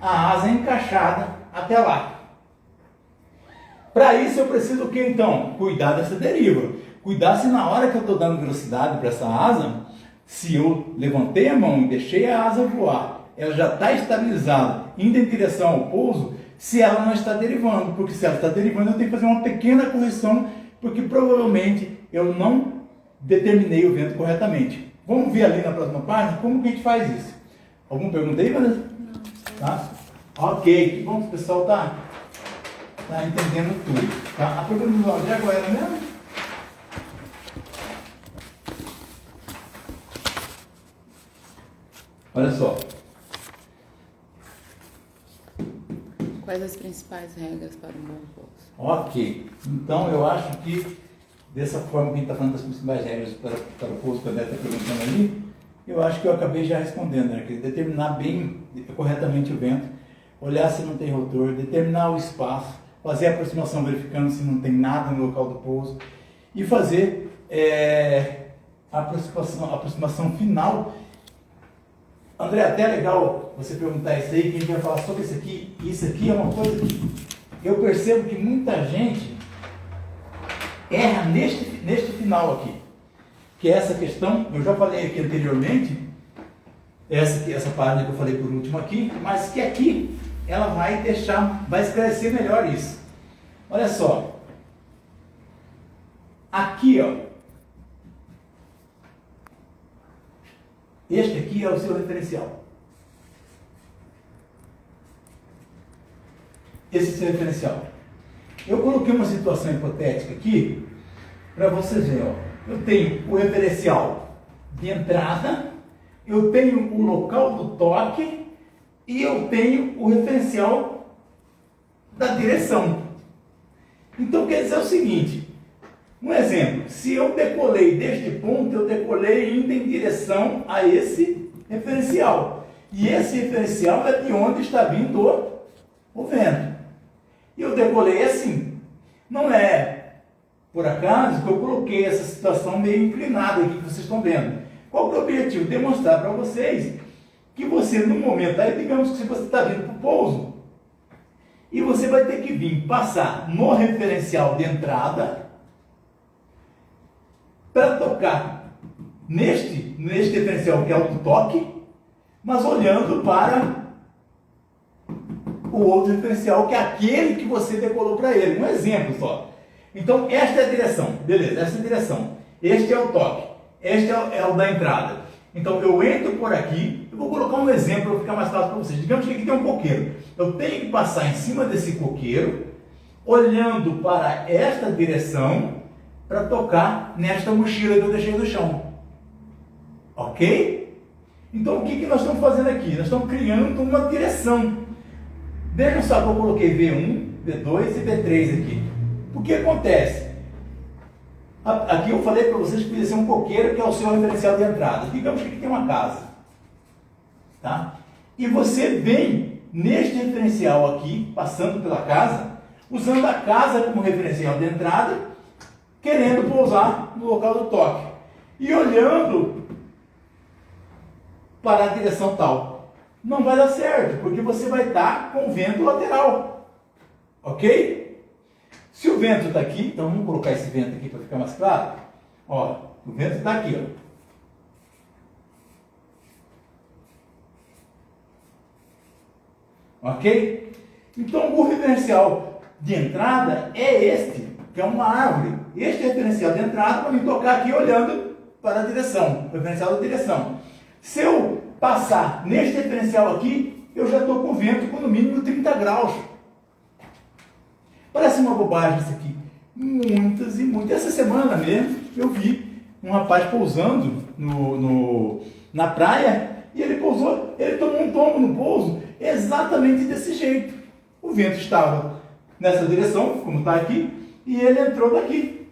a asa encaixada até lá. Para isso eu preciso o que então? Cuidar dessa deriva. Cuidar se na hora que eu estou dando velocidade para essa asa, se eu levantei a mão e deixei a asa voar, ela já está estabilizada, indo em direção ao pouso, se ela não está derivando. Porque se ela está derivando, eu tenho que fazer uma pequena correção, porque provavelmente eu não determinei o vento corretamente. Vamos ver ali na próxima página como que a gente faz isso. Alguma pergunta aí, Vanessa? Não, Tá? Ok, que bom que o pessoal tá entendendo tudo. Tá? A pergunta do André qual era mesmo? Olha só. quais as principais regras para um bom pouso? Ok, então eu acho que dessa forma que a gente está falando das principais regras para o pouso que a André está perguntando ali, eu acho que eu acabei já respondendo, né? Que determinar bem, corretamente o vento, olhar se não tem rotor, determinar o espaço, fazer a aproximação verificando se não tem nada no local do pouso e fazer a aproximação final. André, até é legal você perguntar isso aí, que a gente vai falar sobre isso aqui. Isso aqui é uma coisa que eu percebo que muita gente erra neste final aqui. Que é essa questão, eu já falei aqui anteriormente, essa página que eu falei por último aqui, mas que aqui ela vai esclarecer melhor isso. Olha só. Aqui, ó. Este aqui é o seu referencial. Esse é o seu referencial. Eu coloquei uma situação hipotética aqui para vocês verem. Ó. Eu tenho o referencial de entrada, eu tenho o local do toque e eu tenho o referencial da direção. Então quer dizer o seguinte, um exemplo, se eu decolei deste ponto, eu decolei indo em direção a esse referencial. E esse referencial é de onde está vindo o vento. E eu decolei assim. Não é por acaso que eu coloquei essa situação meio inclinada aqui que vocês estão vendo. Qual que é o objetivo? Demonstrar para vocês que você, no momento, aí digamos que se você está vindo para o pouso, e você vai ter que vir passar no referencial de entrada para tocar neste referencial que é o toque, mas olhando para o outro referencial que é aquele que você decolou para ele. Um exemplo só. Então, esta é a direção. Beleza, essa é a direção. Este é o toque. Este é o da entrada. Então, eu entro por aqui. Eu vou colocar um exemplo para ficar mais fácil para vocês. Digamos que aqui tem um coqueiro. Eu tenho que passar em cima desse coqueiro, olhando para esta direção, para tocar nesta mochila que eu deixei no chão. Ok? Então, o que nós estamos fazendo aqui? Nós estamos criando uma direção. Vejam só que eu coloquei V1, V2 e V3 aqui. O que acontece? Aqui eu falei para vocês que podia ser um coqueiro, que é o seu referencial de entrada. Digamos que aqui tem uma casa. Tá? E você vem neste referencial aqui, passando pela casa, usando a casa como referencial de entrada, querendo pousar no local do toque. E olhando para a direção tal. Não vai dar certo, porque você vai estar com o vento lateral. Ok? Se o vento está aqui, então vamos colocar esse vento aqui para ficar mais claro. Ó, o vento está aqui, ó. Ok? Então o referencial de entrada é este, que é uma árvore. Este referencial de entrada para me tocar aqui olhando para a direção, o referencial da direção. Se eu passar neste referencial aqui, eu já estou com o vento com no mínimo 30 graus. Parece uma bobagem isso aqui. Muitas e muitas. Essa semana mesmo eu vi um rapaz pousando na praia e ele pousou, ele tomou um tombo no pouso exatamente desse jeito. O vento estava nessa direção, como está aqui, e ele entrou daqui.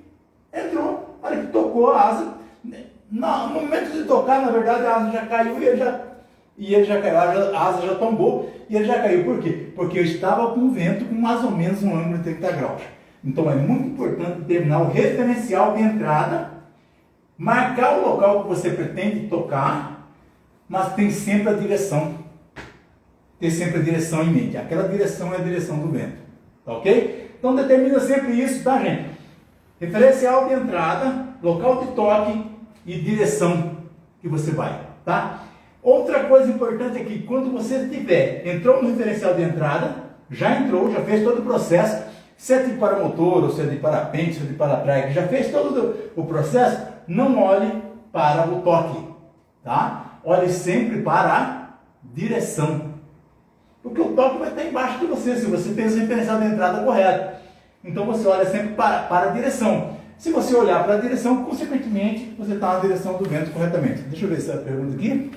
Entrou, a hora que tocou a asa. No momento de tocar, na verdade, a asa já caiu e ele já caiu, a asa já tombou e ele já caiu. Por quê? Porque eu estava com o vento com mais ou menos um ângulo de 30 graus. Então é muito importante determinar o referencial de entrada, marcar o local que você pretende tocar, mas tem sempre a direção. Ter sempre a direção em mente. Aquela direção é a direção do vento. Tá ok? Então determina sempre isso, tá, gente? Referencial de entrada, local de toque e direção que você vai, tá? Outra coisa importante é que quando você entrou no referencial de entrada, já entrou, já fez todo o processo, Se é de paramotor, ou se é de parapente, se é de paratrack, já fez todo o processo, não olhe para o toque, tá? Olhe sempre para a direção. Porque o toque vai estar embaixo de você, se você fez o referencial da entrada correta. Então você olha sempre para a direção. Se você olhar para a direção, consequentemente, você está na direção do vento corretamente. Deixa eu ver essa pergunta aqui.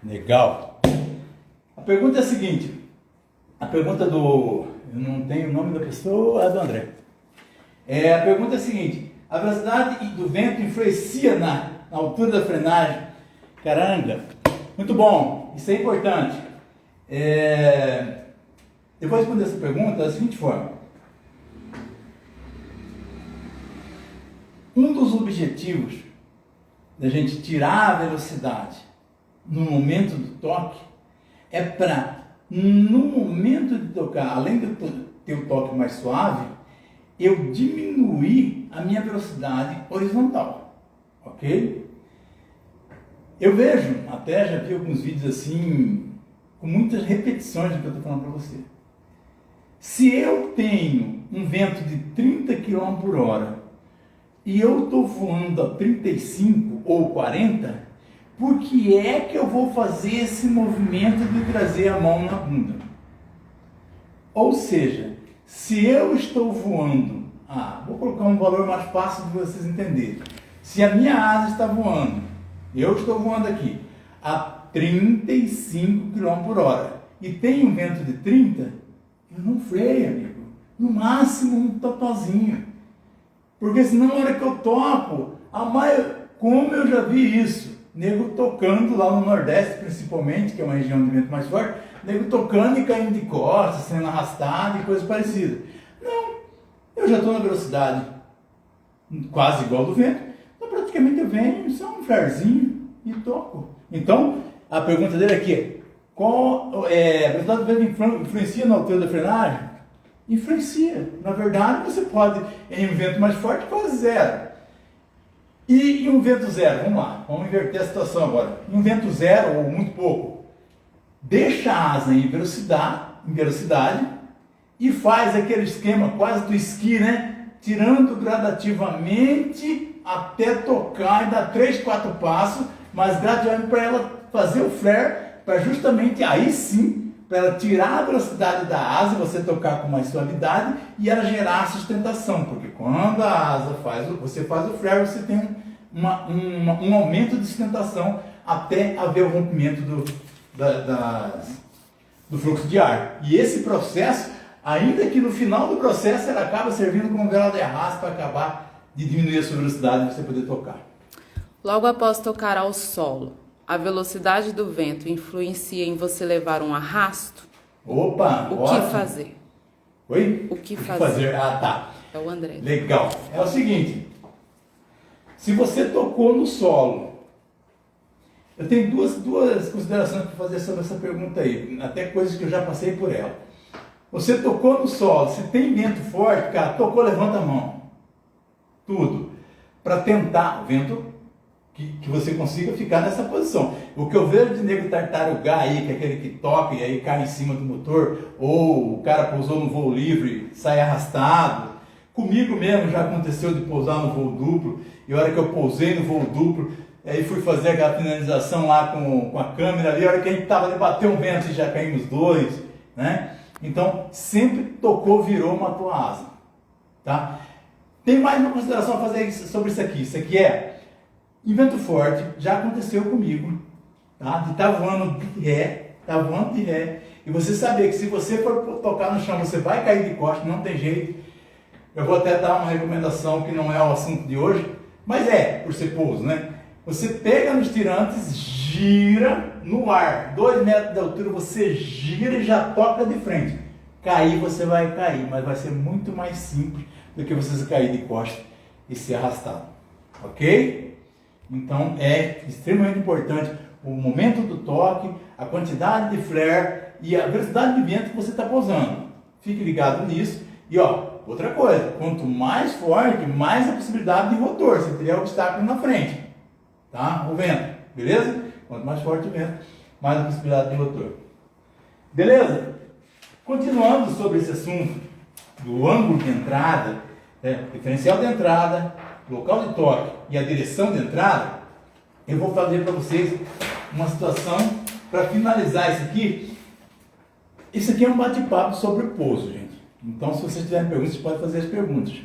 Legal. A pergunta é a seguinte. A pergunta do... Eu não tenho o nome da pessoa, é do André. A pergunta é a seguinte. A velocidade do vento influencia na altura da frenagem? Caramba. Muito bom. Isso é importante. Eu vou responder essa pergunta da seguinte forma. Um dos objetivos da gente tirar a velocidade no momento do toque é para, no momento de tocar, além de ter o toque mais suave, eu diminuir a minha velocidade horizontal. Ok? Eu vejo, até já vi alguns vídeos assim, com muitas repetições do que eu estou falando para você. Se eu tenho um vento de 30 km por hora e eu estou voando a 35 ou 40, por que é que eu vou fazer esse movimento de trazer a mão na bunda? Ou seja, se eu estou voando, vou colocar um valor mais fácil de vocês entenderem. Se a minha asa está voando, eu estou voando aqui a 35 km por hora e tem um vento de 30, eu não freio, amigo. No máximo um totozinho. Porque senão na hora que eu toco, como eu já vi isso, nego tocando lá no Nordeste principalmente, que é uma região de vento mais forte, nego tocando e caindo de costas, sendo arrastado e coisas parecidas. Não, eu já estou na velocidade quase igual do vento, então praticamente eu venho só um flarezinho e toco. Então, a pergunta dele aqui é: a velocidade do vento influencia na altura da frenagem? Influencia. Na verdade, você pode, em um vento mais forte, quase zero. E em um vento zero, vamos lá, vamos inverter a situação agora. Em um vento zero, ou muito pouco, deixa a asa em velocidade e faz aquele esquema quase do esqui, né? Tirando gradativamente até tocar e dar 3, 4 passos, mas gradativamente para ela fazer o flare, para justamente aí sim, para ela tirar a velocidade da asa, você tocar com mais suavidade e ela gerar a sustentação, porque quando a asa você faz o flare, você tem um aumento de sustentação até haver o rompimento do fluxo de ar. E esse processo, ainda que no final do processo, ela acaba servindo como vela de arrasto para acabar de diminuir a sua velocidade e você poder tocar. Logo após tocar ao solo, a velocidade do vento influencia em você levar um arrasto? Opa! O que fazer? Oi? O que fazer? Tá. É o André. Legal. É o seguinte. Se você tocou no solo, eu tenho duas considerações para fazer sobre essa pergunta aí. Até coisas que eu já passei por ela. Você tocou no solo, se tem vento forte, cara, tocou, levanta a mão. Tudo. Para tentar o vento que você consiga ficar nessa posição. O que eu vejo de nego tartarugar aí, que é aquele que toca e aí cai em cima do motor, ou o cara pousou no voo livre, sai arrastado. Comigo mesmo já aconteceu de pousar no voo duplo, e a hora que eu pousei no voo duplo, aí fui fazer aquela finalização lá com a câmera ali, a hora que a gente estava ali, bateu um vento e já caímos dois, né? Então, sempre tocou, virou, matou a asa, tá? Tem mais uma consideração a fazer sobre isso aqui. Isso aqui é em vento forte, já aconteceu comigo, tá? De estar voando de ré, e você saber que se você for tocar no chão, você vai cair de costas, não tem jeito. Eu vou até dar uma recomendação que não é o assunto de hoje, mas por ser pouso, né? Você pega nos tirantes, gira no ar, 2 metros de altura, você gira e já toca de frente. Cair você vai cair, mas vai ser muito mais simples do que você cair de costas e ser arrastado, ok? Então é extremamente importante o momento do toque, a quantidade de flare e a velocidade de vento que você está pousando. Fique ligado nisso. E outra coisa, quanto mais forte, mais a possibilidade de rotor, você teria obstáculo na frente, tá? O vento, beleza? Quanto mais forte o vento, mais a possibilidade de rotor. Beleza? Continuando sobre esse assunto do ângulo de entrada, diferencial de entrada, local de toque e a direção de entrada, eu vou fazer para vocês uma situação para finalizar isso aqui. Isso aqui é um bate-papo sobre o pouso, gente. Então, se vocês tiverem perguntas, vocês podem fazer as perguntas.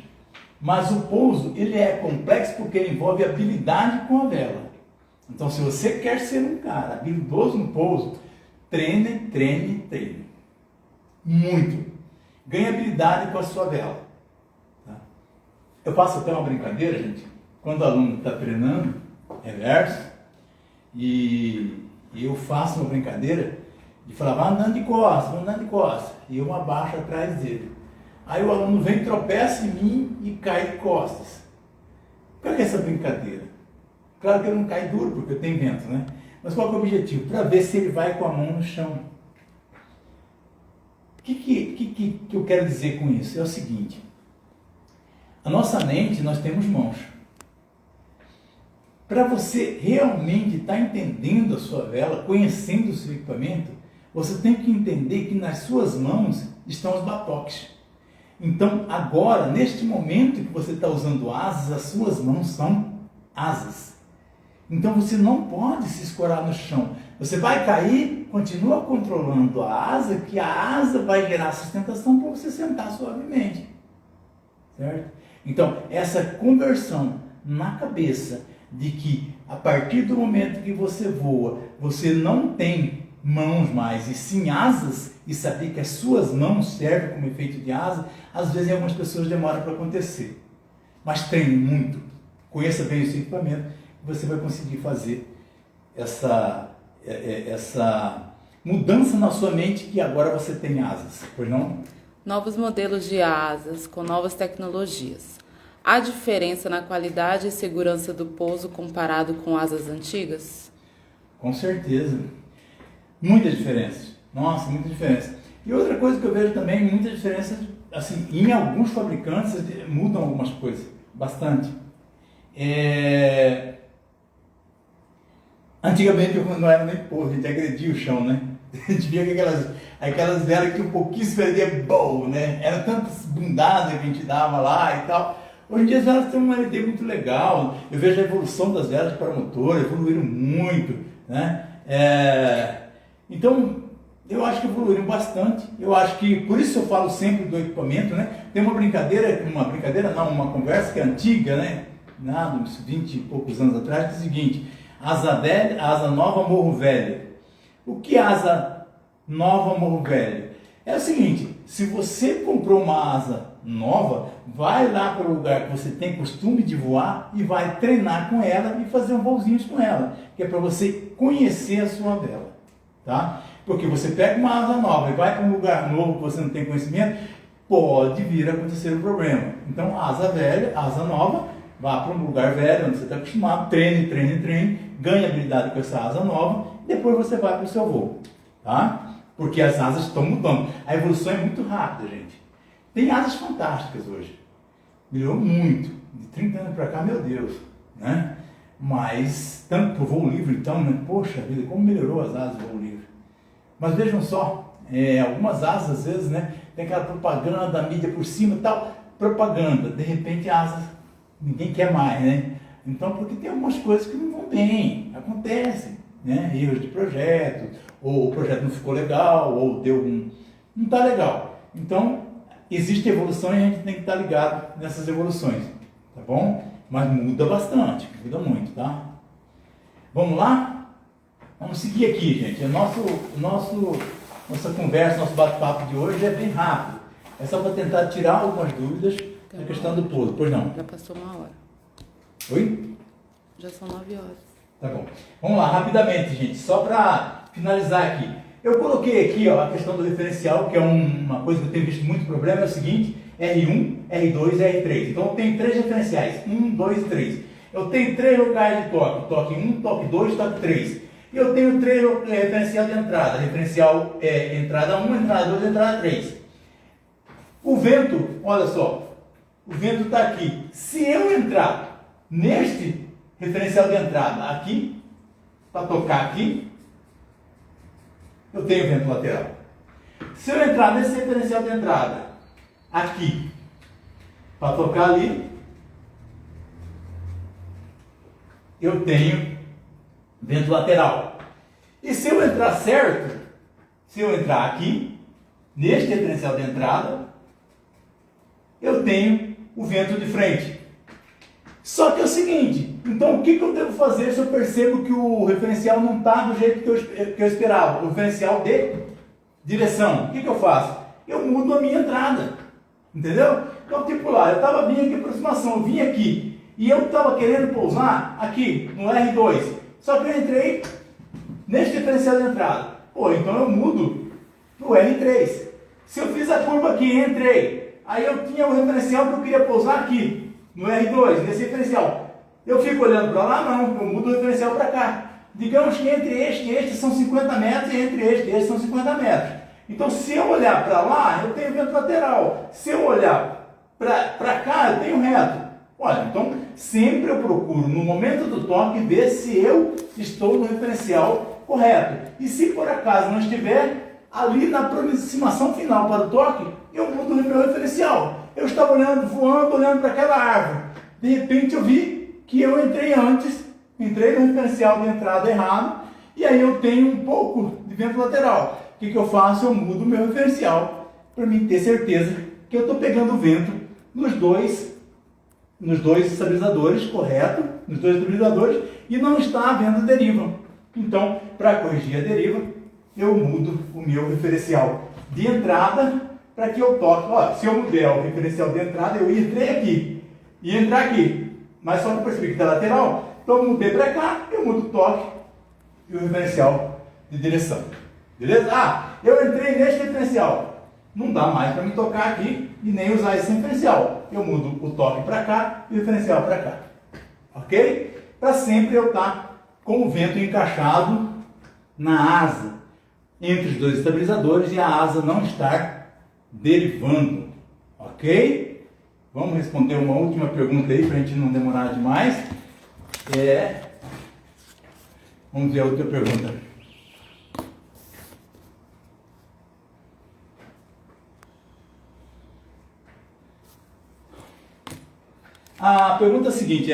Mas o pouso, ele é complexo porque ele envolve habilidade com a vela. Então, se você quer ser um cara habilidoso no pouso, treine, treine, treine. Muito. Ganhe habilidade com a sua vela. Tá? Eu faço até uma brincadeira, gente. Quando o aluno está treinando, reverso, e eu faço uma brincadeira de falar, vai andando de costas, vai andando de costas. E eu abaixo atrás dele. Aí o aluno vem, tropeça em mim e cai de costas. Qual que é essa brincadeira? Claro que ele não cai duro, porque eu tenho vento, né? Mas qual que é o objetivo? Para ver se ele vai com a mão no chão. O que eu quero dizer com isso? É o seguinte. A nossa mente, nós temos mãos. Para você realmente estar entendendo a sua vela, conhecendo o seu equipamento, você tem que entender que nas suas mãos estão os batoques. Então, agora, neste momento que você está usando asas, as suas mãos são asas. Então, você não pode se escorar no chão. Você vai cair, continua controlando a asa, que a asa vai gerar sustentação para você sentar suavemente. Certo? Então, essa conversão na cabeça de que a partir do momento que você voa, você não tem mãos mais, e sim asas, e saber que as suas mãos servem como efeito de asa, às vezes algumas pessoas demoram para acontecer. Mas treine muito, conheça bem o seu equipamento, e você vai conseguir fazer essa mudança na sua mente que agora você tem asas, pois não? Novos modelos de asas com novas tecnologias. Há diferença na qualidade e segurança do pouso comparado com asas antigas? Com certeza. Muita diferença. Nossa, muita diferença. E outra coisa que eu vejo também, muita diferença, assim, em alguns fabricantes mudam algumas coisas, bastante. Antigamente não era nem pouso, a gente agredia o chão, né? A gente via que aquelas velas que um pouquinho se perdia, bom, né? Era tantas bundadas que a gente dava lá e tal. Hoje em dia as velas têm uma ideia muito legal. Eu vejo a evolução das velas para motor, evoluíram muito, né? Então, eu acho que evoluíram bastante. Eu acho que, por isso eu falo sempre do equipamento, né? Tem uma conversa que é antiga, né? Uns 20 e poucos anos atrás, que é o seguinte: asa velha, asa nova, morro velho. O que é asa nova, morro velho? É o seguinte, se você comprou uma asa nova, vai lá para o lugar que você tem costume de voar e vai treinar com ela e fazer um voozinhos com ela, que é para você conhecer a sua vela, tá? Porque você pega uma asa nova e vai para um lugar novo que você não tem conhecimento, pode vir a acontecer um problema. Então, asa velha, asa nova, vá para um lugar velho, onde você está acostumado, treine, ganhe habilidade com essa asa nova, depois você vai para o seu voo, tá? Porque as asas estão mudando. A evolução é muito rápida, gente. Tem asas fantásticas hoje. Melhorou muito. De 30 anos para cá, meu Deus, né? Mas, tanto para o voo livre, então, né? Poxa vida, como melhorou as asas do voo livre. Mas vejam só, algumas asas, às vezes, né? Tem aquela propaganda da mídia por cima e tal, propaganda. De repente, a asa, ninguém quer mais, né? Então, porque tem algumas coisas que não vão bem, acontecem, né? Erros de projeto, ou o projeto não ficou legal, ou não está legal. Então, existe evolução e a gente tem que estar ligado nessas evoluções, tá bom? Mas muda bastante, muda muito, tá? Vamos lá? Vamos seguir aqui, gente. Nossa conversa, nosso bate-papo de hoje é bem rápido. É só para tentar tirar algumas dúvidas da questão do pouso. Pois não? Já passou uma hora. Oi? Já são 9 horas. Tá bom. Vamos lá, rapidamente, gente. Só para finalizar aqui. Eu coloquei aqui a questão do diferencial, que é uma coisa que eu tenho visto muito problema, é o seguinte: R1, R2 e R3. Então eu tenho 3 referenciais, 1, 2 e 3. Eu tenho 3 locais de toque, toque 1, toque 2, toque 3. E eu tenho 3 referencial de entrada, referencial entrada 1, entrada 2, entrada 3. O vento, olha só, o vento está aqui. Se eu entrar neste referencial de entrada aqui, para tocar aqui, eu tenho vento lateral. Se eu entrar nesse referencial de entrada, aqui, para tocar ali, eu tenho vento lateral. E se eu entrar certo, se eu entrar aqui, neste referencial de entrada, eu tenho o vento de frente. Só que é o seguinte, então o que eu devo fazer se eu percebo que o referencial não está do jeito que eu esperava? O referencial de direção. O que eu faço? Eu mudo a minha entrada. Entendeu? Então, tipo lá, eu estava vindo aqui aproximação, eu vim aqui e eu estava querendo pousar aqui no R2. Só que eu entrei neste referencial de entrada. Pô, então eu mudo para o R3. Se eu fiz a curva aqui e entrei, aí eu tinha o referencial que eu queria pousar aqui, no R2, nesse referencial. Eu fico olhando para lá? Não, eu mudo o referencial para cá. Digamos que entre este e este são 50 metros e entre este e este são 50 metros. Então, se eu olhar para lá, eu tenho vento lateral. Se eu olhar para cá, eu tenho reto. Olha, então, sempre eu procuro, no momento do toque, ver se eu estou no referencial correto. E se por acaso não estiver, ali na aproximação final para o toque, eu mudo o meu referencial. Eu estava olhando, voando, olhando para aquela árvore. De repente eu vi que eu entrei antes, entrei no referencial de entrada errado, e aí eu tenho um pouco de vento lateral. O que eu faço? Eu mudo o meu referencial para mim ter certeza que eu estou pegando vento nos dois estabilizadores, correto? Nos dois estabilizadores, e não está havendo deriva. Então, para corrigir a deriva, eu mudo o meu referencial de entrada para que eu toque. Olha, se eu mudar o referencial de entrada, eu entrei aqui e entrar aqui. Mas só que eu percebi que está lateral, então eu mudei para cá, eu mudo o toque e o referencial de direção. Beleza? Ah, eu entrei neste referencial. Não dá mais para me tocar aqui e nem usar esse referencial. Eu mudo o toque para cá e o referencial para cá. Ok? Para sempre eu estar com o vento encaixado na asa, entre os dois estabilizadores, e a asa não estar derivando. Ok? Vamos responder uma última pergunta aí para a gente não demorar demais. Vamos ver a outra pergunta. A pergunta é a seguinte,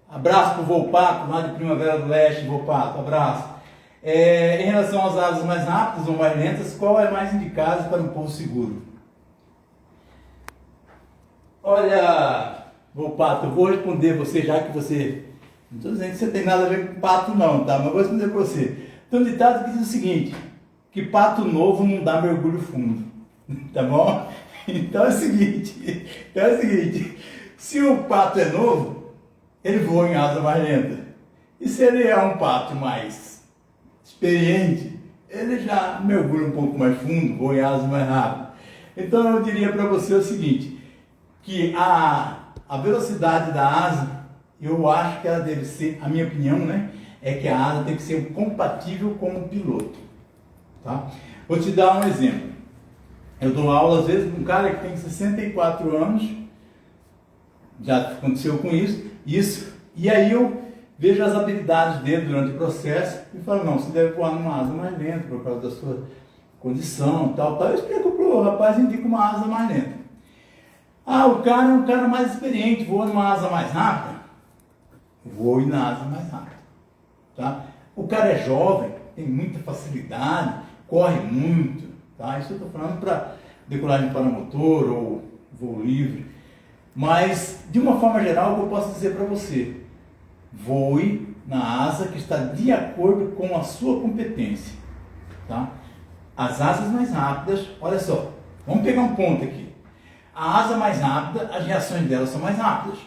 abraço para o Volpato, lá de Primavera do Leste, Volpato, abraço. Em relação às asas mais rápidas ou mais lentas, qual é mais indicado para um pouso seguro? Olha, Volpato, eu vou responder você, já que você... Não estou dizendo que você tem nada a ver com pato não, tá? Mas eu vou responder para você. Tem um ditado que diz o seguinte, que pato novo não dá mergulho fundo, tá bom? Então é o seguinte, se o pato é novo, ele voa em asa mais lenta. E se ele é um pato mais experiente, ele já mergulha um pouco mais fundo, voa em asa mais rápido. Então eu diria para você o seguinte, que a velocidade da asa, eu acho que ela deve ser, a minha opinião, né, é que a asa tem que ser compatível com o piloto. Tá? Vou te dar um exemplo. Eu dou aula, às vezes, com um cara que tem 64 anos, já aconteceu com isso, e aí eu vejo as habilidades dele durante o processo e falo, não, você deve voar numa asa mais lenta por causa da sua condição, tal. Eu explico para o rapaz e indico uma asa mais lenta. Ah, o cara é um cara mais experiente, voa numa asa mais rápida, voe na asa mais rápida. Tá? O cara é jovem, tem muita facilidade, corre muito, tá? Isso eu estou falando para decolagem para motor ou voo livre. Mas, de uma forma geral, o que eu posso dizer para você? Voe na asa que está de acordo com a sua competência. Tá? As asas mais rápidas, olha só, vamos pegar um ponto aqui. A asa mais rápida, as reações dela são mais rápidas.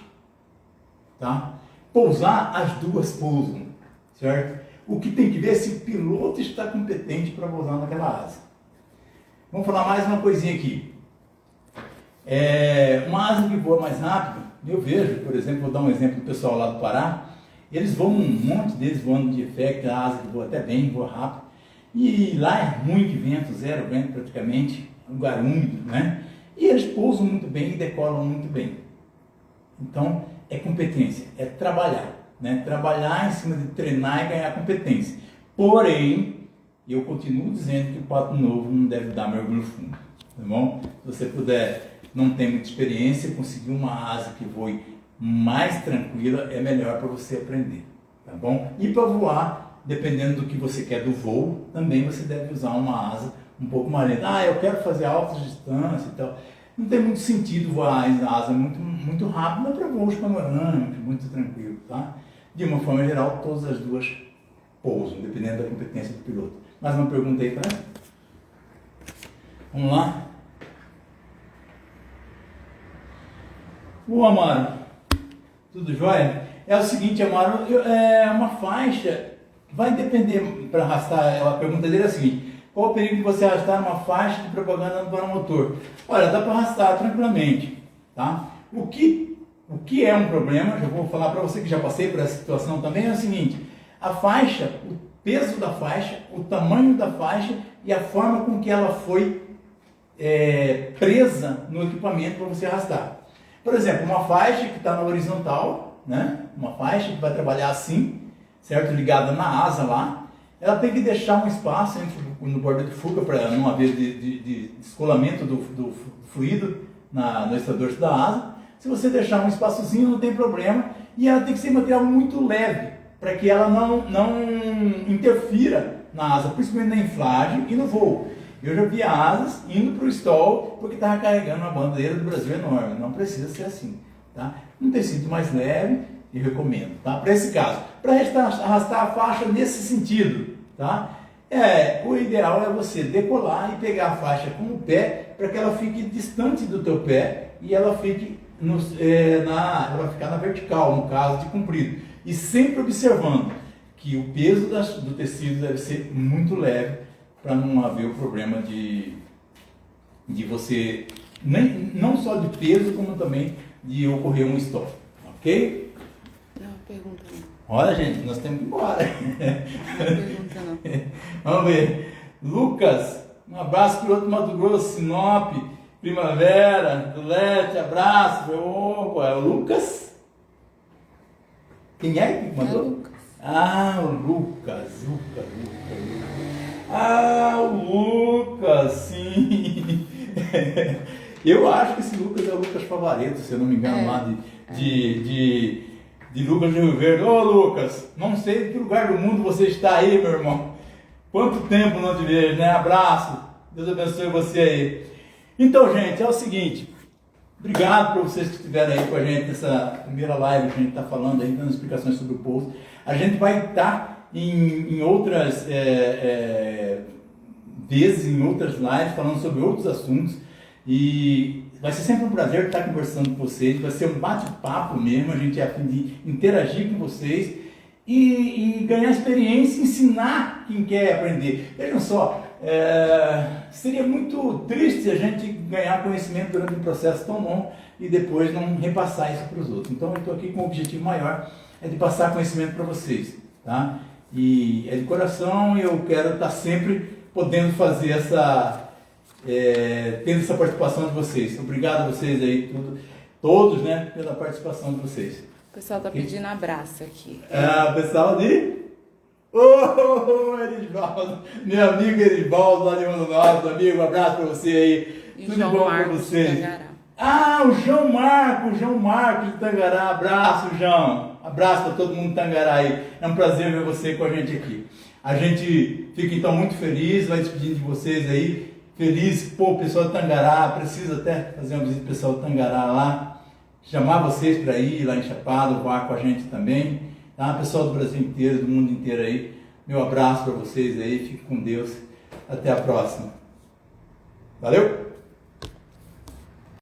Tá? Pousar, as duas pousam. Certo? O que tem que ver é se o piloto está competente para pousar naquela asa. Vamos falar mais uma coisinha aqui. Uma asa que voa mais rápido, eu vejo, por exemplo, vou dar um exemplo do pessoal lá do Pará, eles voam, um monte deles voando de effect, a asa que voa até bem, voa rápido, e lá é ruim de vento, zero vento praticamente, lugar úmido, né? E eles pousam muito bem e decolam muito bem. Então, é competência, é trabalhar, né? Trabalhar em cima de treinar e ganhar competência. Porém, E eu continuo dizendo que o pato novo não deve dar mergulho fundo, tá bom? Se você puder, não tem muita experiência, conseguir uma asa que voe mais tranquila é melhor para você aprender, tá bom? E para voar, dependendo do que você quer do voo, também você deve usar uma asa um pouco mais lenta. Ah, eu quero fazer altas distâncias e tal. Não tem muito sentido voar a asa muito rápida para voos panorâmicos, muito tranquilo, tá? De uma forma geral, todas as duas pousam, dependendo da competência do piloto. Mais uma pergunta aí, tá? Vamos lá? O Amaro, tudo jóia? É o seguinte, Amaro, uma faixa vai depender, para arrastar, a pergunta dele é a seguinte: qual o perigo de você arrastar uma faixa de propaganda para o motor? Olha, dá para arrastar tranquilamente, tá? O que é um problema, já vou falar para você que já passei por essa situação também, é o seguinte: a faixa, o peso da faixa, o tamanho da faixa e a forma com que ela foi presa no equipamento para você arrastar. Por exemplo, uma faixa que está na horizontal, né? Uma faixa que vai trabalhar assim, certo? Ligada na asa lá, ela tem que deixar um espaço no bordo de fuga para não haver de descolamento do fluido no extrator da asa. Se você deixar um espaçozinho, não tem problema, e ela tem que ser material muito leve, para que ela não interfira na asa, principalmente na inflagem e no voo. Eu já vi asas indo para o stall porque estava carregando uma bandeira do Brasil enorme. Não precisa ser assim, tá? Um tecido mais leve, eu recomendo, tá? Para esse caso, para arrastar a faixa nesse sentido, tá? O ideal é você decolar e pegar a faixa com o pé para que ela fique distante do teu pé e ela fique ela vai ficar na vertical, no caso de comprido. E sempre observando que o peso do tecido deve ser muito leve para não haver o problema de você, não só de peso, como também de ocorrer um stop, ok? Não, pergunta não. Olha, gente, nós temos que ir embora. Não pergunta não. Vamos ver. Lucas, um abraço para o outro Mato Grosso, Sinop, Primavera, do Leste, abraço. Opa, é o Lucas? Quem é que mandou? É o Lucas. Ah, o Lucas. Ah, o Lucas, sim. Eu acho que esse Lucas é o Lucas Favaretto, se eu não me engano, lá de Lucas de Rio Verde. Ô Lucas, não sei em que lugar do mundo você está aí, meu irmão. Quanto tempo não te vejo, né? Abraço. Deus abençoe você aí. Então, gente, é o seguinte. Obrigado por vocês que estiveram aí com a gente nessa primeira live que a gente está falando aí, dando explicações sobre o pouso. A gente vai estar em outras vezes, em outras lives, falando sobre outros assuntos. E vai ser sempre um prazer estar conversando com vocês. Vai ser um bate-papo mesmo. A gente é a fim de interagir com vocês e ganhar experiência, ensinar quem quer aprender. Vejam só, seria muito triste a gente ganhar conhecimento durante um processo tão longo e depois não repassar isso para os outros. Então eu estou aqui com um objetivo maior, é de passar conhecimento para vocês, tá? E é de coração, e eu quero estar sempre podendo fazer tendo essa participação de vocês. Obrigado a vocês aí, todos, né, pela participação de vocês. O pessoal está pedindo abraço aqui. O pessoal de... Erivaldo, meu amigo Erivaldo, lá de Rondonópolis, amigo, um abraço para você aí. E tudo João bom para Marcos vocês? de Tangará. O João Marcos de Tangará, abraço, João. Abraço para todo mundo de Tangará aí. É um prazer ver você com a gente aqui. A gente fica então muito feliz, vai despedindo de vocês aí. Feliz, o pessoal de Tangará, preciso até fazer uma visita ao pessoal de Tangará lá. Chamar vocês para ir lá em Chapada, voar com a gente também. Tá? Pessoal do Brasil inteiro, do mundo inteiro aí. Meu abraço para vocês aí, fique com Deus. Até a próxima. Valeu!